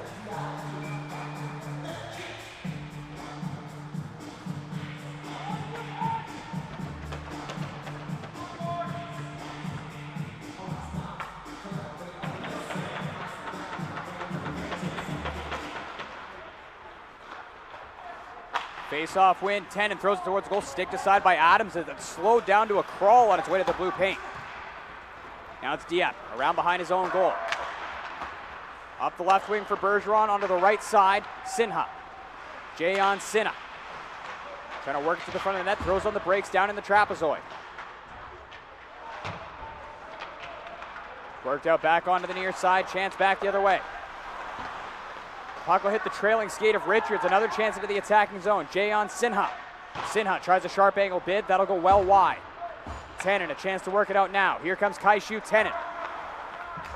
Face-off win, 10 and throws it towards the goal, sticked aside by Adams as it's slowed down to a crawl on its way to the blue paint. Now it's Dieppe, around behind his own goal. Up the left wing for Bergeron, onto the right side, Sinha. Jayon Sinha. Trying to work it to the front of the net, throws on the brakes down in the trapezoid. Worked out back onto the near side, chance back the other way. Puck will hit the trailing skate of Richards, another chance into the attacking zone. Jayon Sinha. Sinha tries a sharp angle bid, that'll go well wide. Tennant, a chance to work it out now. Here comes Kaishu Tennant.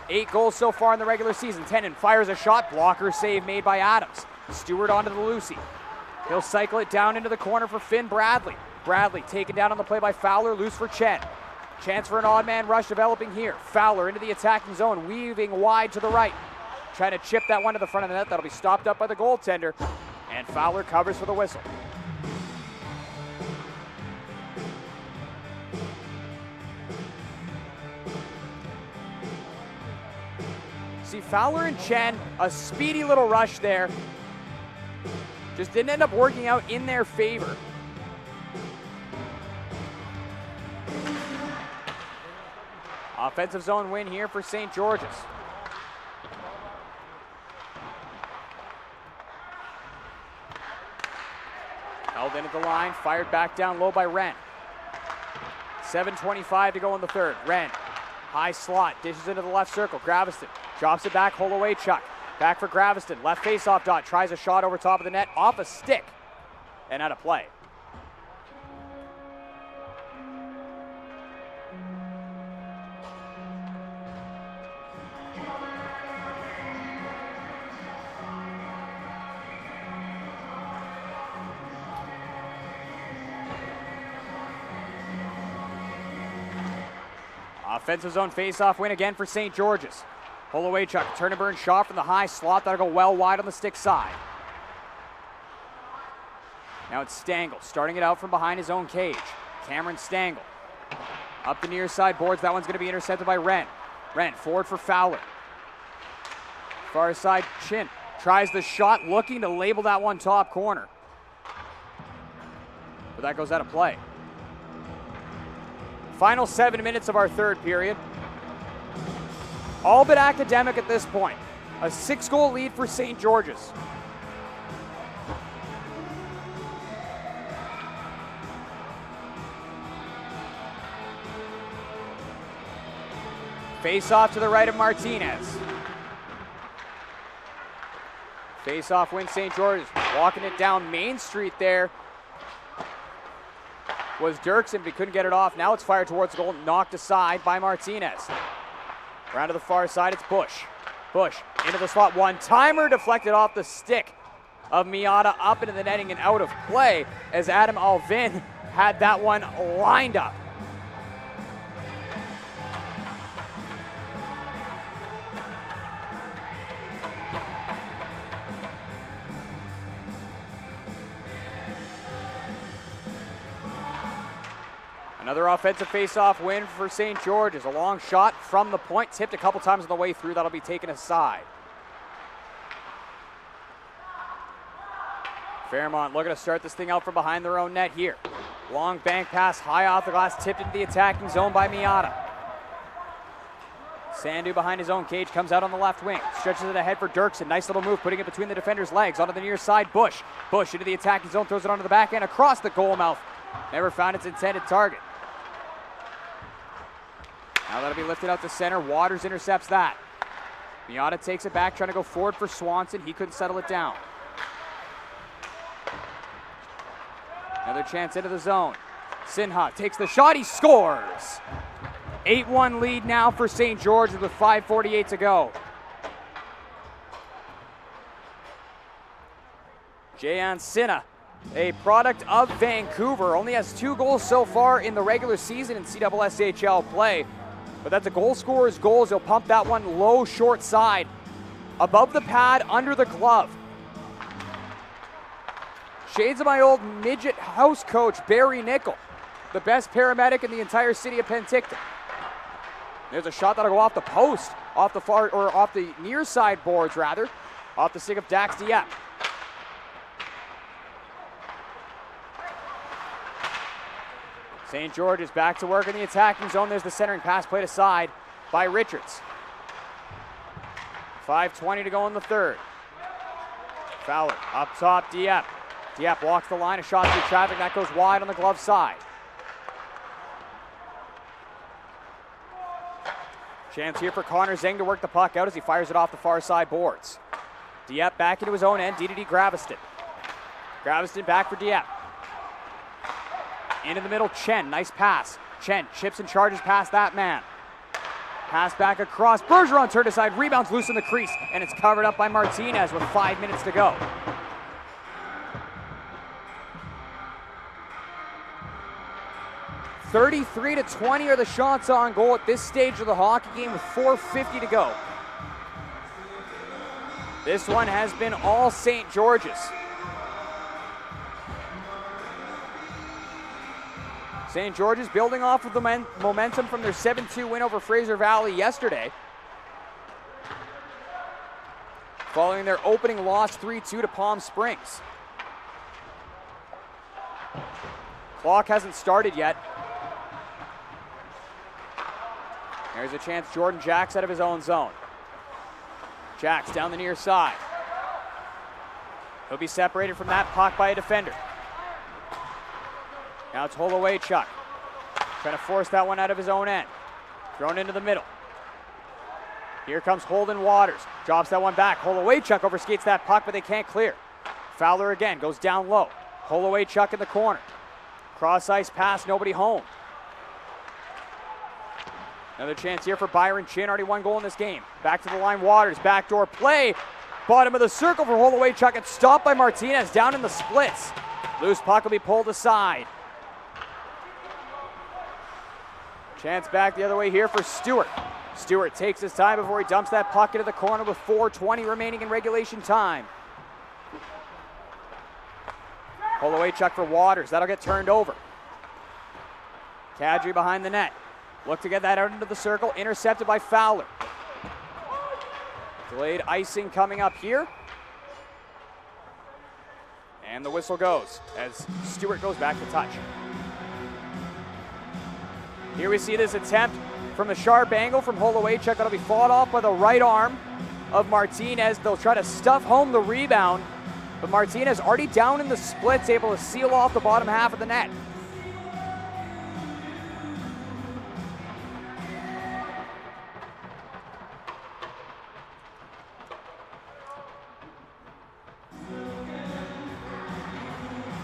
8 goals so far in the regular season. Tennant fires a shot, blocker save made by Adams. Stewart onto the Lucy. He'll cycle it down into the corner for Finn Bradley. Bradley taken down on the play by Fowler, loose for Chen. Chance for an odd man rush developing here. Fowler into the attacking zone, weaving wide to the right. Trying to chip that one to the front of the net. That'll be stopped up by the goaltender. And Fowler covers for the whistle. See, Fowler and Chen, a speedy little rush there. Just didn't end up working out in their favor. Offensive zone win here for St. George's. Held in at the line, fired back down low by Wren. 7:25 to go in the third. Wren, high slot, dishes into the left circle. Graviston drops it back, Holloway Chuck. Back for Graviston, left face-off dot, tries a shot over top of the net, off a stick, and out of play. Offensive zone face-off win again for St. George's. Holloway Chuck, turn and burn shot from the high slot. That'll go well wide on the stick side. Now it's Stangl, starting it out from behind his own cage. Cameron Stangl. Up the near side boards. That one's going to be intercepted by Wren. Wren forward for Fowler. Far side, Chin tries the shot, looking to label that one top corner. that goes out of play. Final 7 minutes of our third period. All but academic at this point. A 6-goal lead for St. George's. Face off to the right of Martinez. Face off wins St. George's. Walking it down Main Street there was Dirksen, but he couldn't get it off. Now it's fired towards the goal, knocked aside by Martinez. Around to the far side, it's Bush. Bush into the slot. One-timer deflected off the stick of Miata up into the netting and out of play as Adam Alvin had that one lined up. Another offensive face-off win for St. George's. A long shot from the point, tipped a couple times on the way through. That'll be taken aside. Fairmont looking to start this thing out from behind their own net here. Long bank pass, high off the glass, tipped into the attacking zone by Miata. Sandu behind his own cage, comes out on the left wing. Stretches it ahead for Dirksen. Nice little move, putting it between the defender's legs. Onto the near side, Bush. Bush into the attacking zone, throws it onto the backhand, across the goal mouth. Never found its intended target. Now that'll be lifted out to center. Waters intercepts that. Miata takes it back, trying to go forward for Swanson. He couldn't settle it down. Another chance into the zone. Sinha takes the shot. He scores. 8-1 lead now for St. George's with 5:48 to go. Jayan Sinha, a product of Vancouver, only has 2 goals so far in the regular season in CSSHL play. But that's a goal scorer's goal. He'll pump that one low, short side. Above the pad, under the glove. Shades of my old midget house coach, Barry Nickel. The best paramedic in the entire city of Penticton. There's a shot that'll go off the post, off the far, or off the near side boards rather. Off the stick of Dax Dieppe. St. George is back to work in the attacking zone. There's the centering pass played aside by Richards. 5:20 to go in the third. Fowler up top, Dieppe. Dieppe walks the line, a shot through traffic. That goes wide on the glove side. Chance here for Connor Zeng to work the puck out as he fires it off the far side boards. Dieppe back into his own end, DDD Graviston. Graviston back for Dieppe. Into the middle, Chen, nice pass. Chen chips and charges past that man. Pass back across, Bergeron turned aside, rebounds loose in the crease, and it's covered up by Martinez with 5 minutes to go. (33-20) are the shots on goal at this stage of the hockey game with 4:50 to go. This one has been all St. George's. St. George's building off of the momentum from their 7-2 win over Fraser Valley yesterday. Following their opening loss 3-2 to Palm Springs. Clock hasn't started yet. There's a chance Jordan Jacks out of his own zone. Jacks down the near side. He'll be separated from that puck by a defender. Now it's Holowaychuk. Trying to force that one out of his own end. Thrown into the middle. Here comes Holden Waters. Drops that one back. Holowaychuk overskates that puck, but they can't clear. Fowler again goes down low. Holowaychuk in the corner. Cross ice pass, nobody home. Another chance here for Byron Chin. Already 1 goal in this game. Back to the line, Waters. Backdoor play. Bottom of the circle for Holowaychuk. It's stopped by Martinez down in the splits. Loose puck will be pulled aside. Chance back the other way here for Stewart. Stewart takes his time before he dumps that puck into the corner with 4:20 remaining in regulation time. Holowaychuk for Waters. That'll get turned over. Kadri behind the net. Look to get that out into the circle. Intercepted by Fowler. Delayed icing coming up here. And And the whistle goes as Stewart goes back to touch. Here we see this attempt from the sharp angle from Holowaychuk. That'll be fought off by the right arm of Martinez. They'll try to stuff home the rebound, but Martinez already down in the splits, able to seal off the bottom half of the net.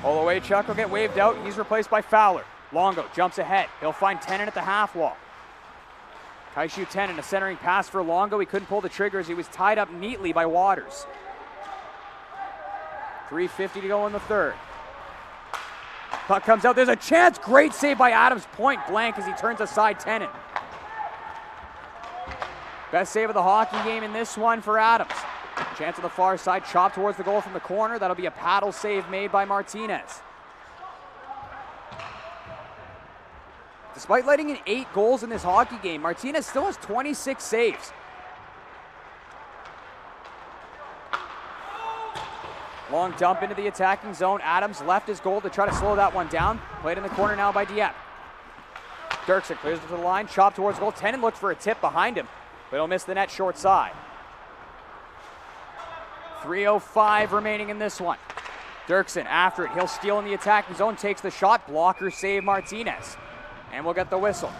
Holowaychuk will get waved out. He's replaced by Fowler. Longo jumps ahead. He'll find Tenen at the half wall. Kaishu Tenen, a centering pass for Longo. He couldn't pull the trigger as he was tied up neatly by Waters. 3:50 to go in the third. Puck comes out. There's a chance. Great save by Adams, point blank as he turns aside Tenen. Best save of the hockey game in this one for Adams. Chance on the far side, chopped towards the goal from the corner. That'll be a paddle save made by Martinez. Despite letting in 8 goals in this hockey game, Martinez still has 26 saves. Long dump into the attacking zone. Adams left his goal to try to slow that one down. Played in the corner now by Dieppe. Dirksen clears it to the line, chopped towards the goal. Tenen looks for a tip behind him, but he'll miss the net short side. 3:05 remaining in this one. Dirksen after it. He'll steal in the attacking zone, takes the shot. Blocker save Martinez. And we'll get the whistle.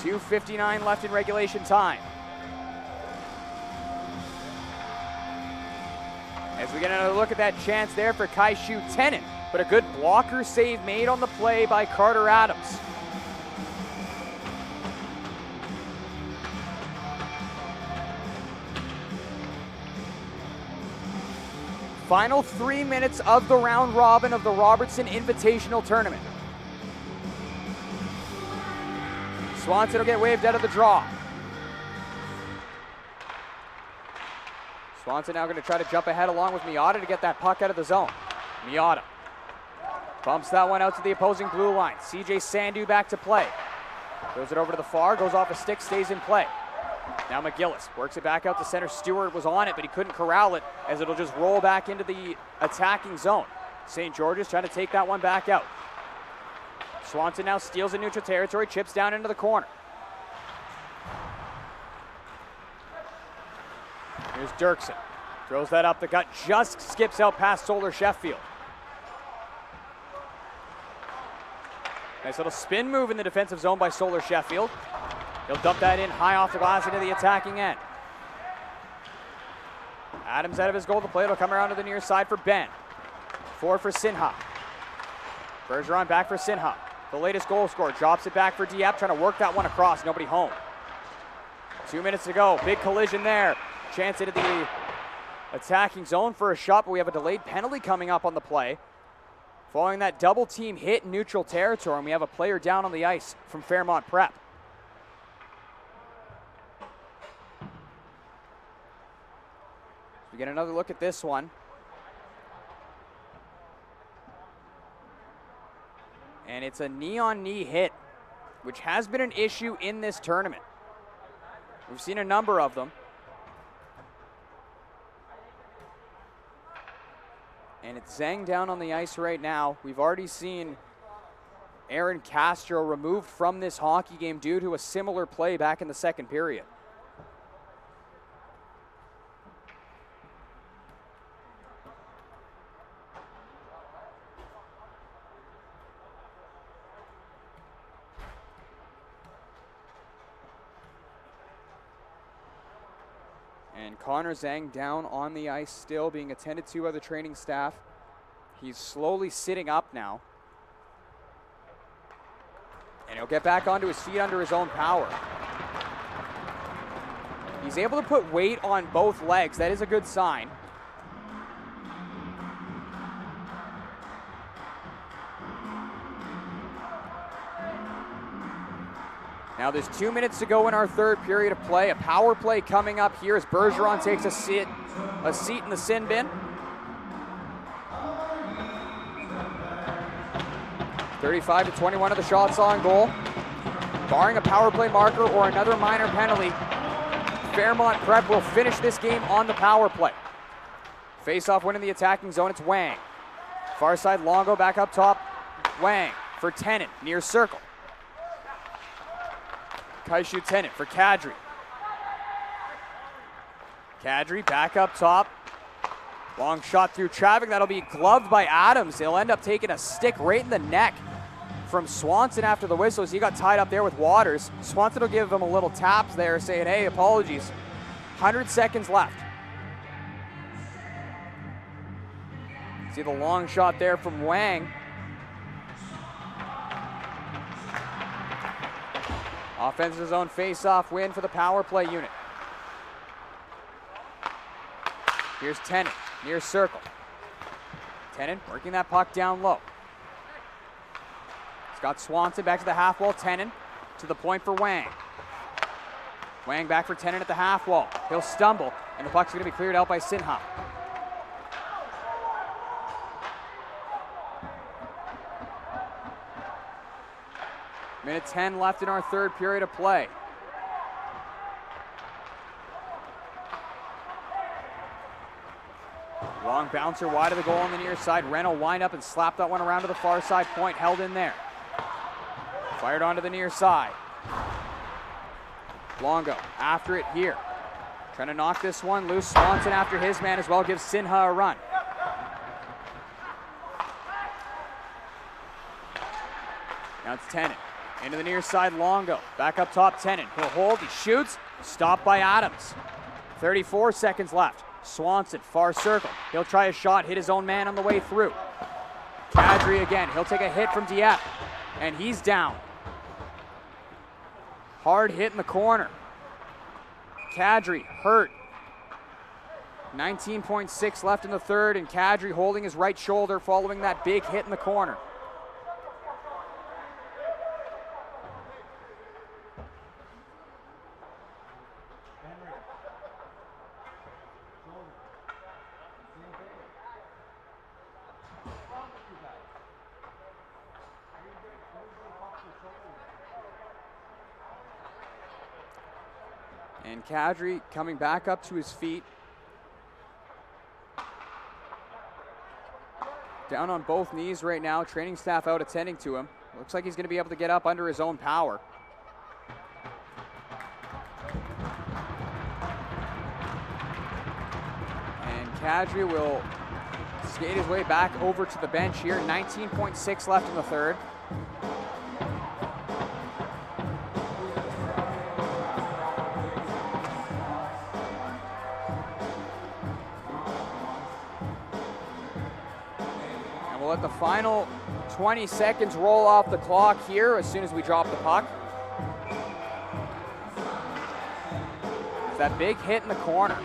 2:59 left in regulation time. As we get another look at that chance there for Kaishu Tenen, but a good blocker save made on the play by Carter Adams. Final 3 minutes of the round robin of the Robertson Invitational Tournament. Swanson will get waved out of the draw. Swanson now going to try to jump ahead along with Miata to get that puck out of the zone. Miata bumps that one out to the opposing blue line. CJ Sandu back to play. Throws it over to the far, goes off a stick, stays in play. Now McGillis works it back out to center. Stewart was on it, but he couldn't corral it as it'll just roll back into the attacking zone. St. George's trying to take that one back out. Swanson now steals in neutral territory, chips down into the corner. Here's Dirksen. Throws that up the gut, just skips out past Solar Sheffield. Nice little spin move in the defensive zone by Solar Sheffield. He'll dump that in high off the glass into the attacking end. Adams out of his goal to play. It'll come around to the near side for Ben. Forward for Sinha. Bergeron back for Sinha. The latest goal scorer drops it back for Dieppe, trying to work that one across. Nobody home. 2 minutes to go. Big collision there. Chance into the attacking zone for a shot, but we have a delayed penalty coming up on the play. Following that double team hit in neutral territory, and we have a player down on the ice from Fairmont Prep. We get another look at this one. And it's a knee-on-knee hit, which has been an issue in this tournament. We've seen a number of them. And it's Zhang down on the ice right now. We've already seen Aaron Castro removed from this hockey game due to a similar play back in the second period. And Connor Zhang down on the ice still, being attended to by the training staff. He's slowly sitting up now. And he'll get back onto his feet under his own power. He's able to put weight on both legs. That is a good sign. Now there's 2 minutes to go in our third period of play. A power play coming up here as Bergeron takes a seat in the sin bin. 35-21 of the shots on goal. Barring a power play marker or another minor penalty, Fairmont Prep will finish this game on the power play. Face-off win in the attacking zone, it's Wang. Far side, Longo back up top. Wang for Tenen, near circle. Kaishu Tenen for Kadri. Kadri back up top. Long shot through traffic. That'll be gloved by Adams. He'll end up taking a stick right in the neck from Swanson after the whistle. So he got tied up there with Waters. Swanson will give him a little tap there saying, hey, apologies. 100 seconds left. See the long shot there from Wang. Offensive zone face-off win for the power play unit. Here's Tenen, near circle. Tenen working that puck down low. He's got Swanson back to the half wall. Tenen to the point for Wang. Wang back for Tenen at the half wall. He'll stumble, and the puck's going to be cleared out by Sinha. Minute 10 left in our third period of play. Long bouncer wide of the goal on the near side. Ren will wind up and slap that one around to the far side point, held in there. Fired onto the near side. Longo after it here. Trying to knock this one loose. Swanson after his man as well, gives Sinha a run. Now it's Tenen. Into the near side, Longo. Back up top, Tenen. He'll hold, he shoots. Stopped by Adams. 34 seconds left. Swanson, far circle. He'll try a shot, hit his own man on the way through. Kadri again. He'll take a hit from Dieppe. And he's down. Hard hit in the corner. Kadri hurt. 19.6 left in the third, and Kadri holding his right shoulder following that big hit in the corner. And Kadri coming back up to his feet. Down on both knees right now. Training staff out attending to him. Looks like he's going to be able to get up under his own power. And Kadri will skate his way back over to the bench here. 19.6 left in the third. Let the final 20 seconds roll off the clock here as soon as we drop the puck. That big hit in the corner.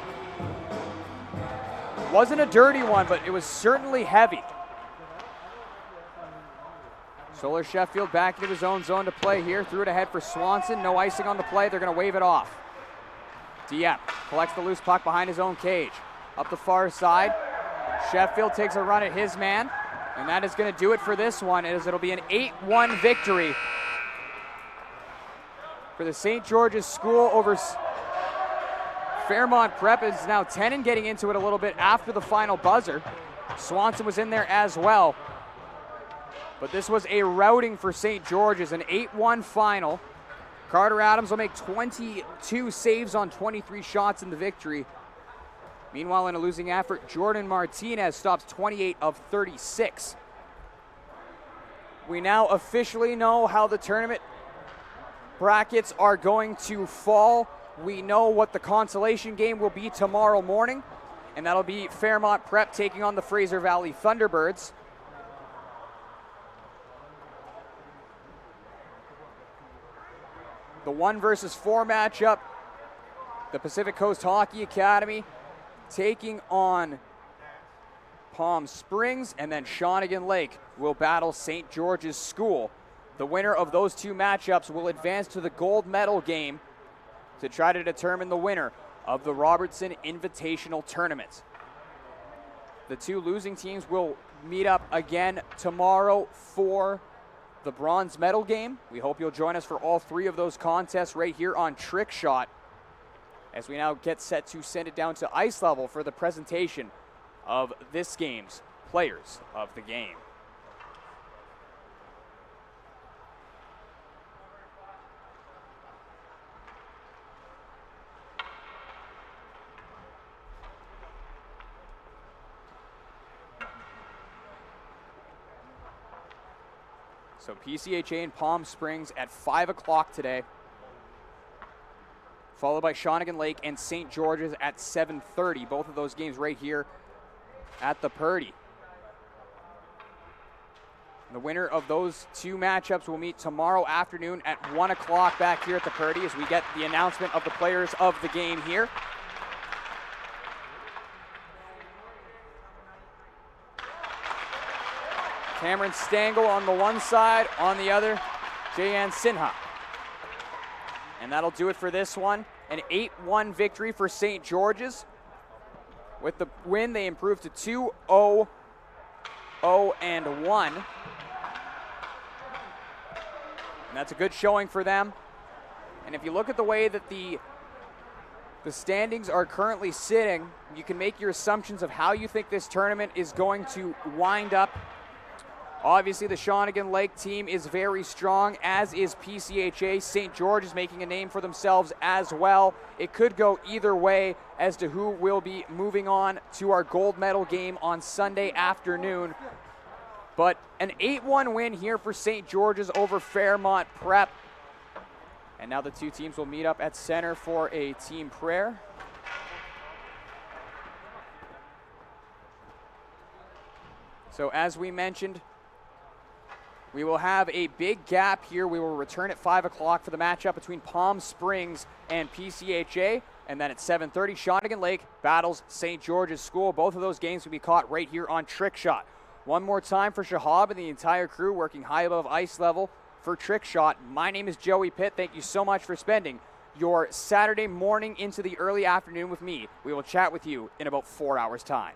Wasn't a dirty one, but it was certainly heavy. Solar Sheffield back into his own zone to play here. Threw it ahead for Swanson. No icing on the play. They're going to wave it off. Dieppe collects the loose puck behind his own cage. Up the far side. Sheffield takes a run at his man. And that is going to do it for this one, as it'll be an 8-1 victory for the St. George's School over Fairmont Prep. Is now Tenen getting into it a little bit after the final buzzer. Swanson was in there as well. But this was a routing for St. George's, an 8-1 final. Carter Adams will make 22 saves on 23 shots in the victory. Meanwhile, in a losing effort, Jordan Martinez stops 28 of 36. We now officially know how the tournament brackets are going to fall. We know what the consolation game will be tomorrow morning, and that'll be Fairmont Prep taking on the Fraser Valley Thunderbirds. The 1 versus 4 matchup, the Pacific Coast Hockey Academy taking on Palm Springs, and then Shawnigan Lake will battle St. George's School. The winner of those two matchups will advance to the gold medal game to try to determine the winner of the Robertson Invitational Tournament. The two losing teams will meet up again tomorrow for the bronze medal game. We hope you'll join us for all three of those contests right here on Trick Shot, as we now get set to send it down to ice level for the presentation of this game's players of the game. So PCHA in Palm Springs at 5 o'clock today, followed by Shawnigan Lake and St. George's at 7:30. Both of those games right here at the Purdy. The winner of those two matchups will meet tomorrow afternoon at 1 o'clock back here at the Purdy as we get the announcement of the players of the game here. Cameron Stangl on the one side, on the other, Jayan Sinha. And that'll do it for this one. An 8-1 victory for St. George's. With the win, they improved to 2-0-0-1. And that's a good showing for them. And if you look at the way that the standings are currently sitting, you can make your assumptions of how you think this tournament is going to wind up. Obviously, the Shawnigan Lake team is very strong, as is PCHA. St. George is making a name for themselves as well. It could go either way as to who will be moving on to our gold medal game on Sunday afternoon. But an 8-1 win here for St. George's over Fairmont Prep. And now the two teams will meet up at center for a team prayer. So as we mentioned, we will have a big gap here. We will return at 5 o'clock for the matchup between Palm Springs and PCHA. And then at 7:30, Shawnigan Lake battles St. George's School. Both of those games will be caught right here on Trick Shot. One more time for Shahab and the entire crew working high above ice level for Trick Shot. My name is Joey Pitt. Thank you so much for spending your Saturday morning into the early afternoon with me. We will chat with you in about 4 hours' time.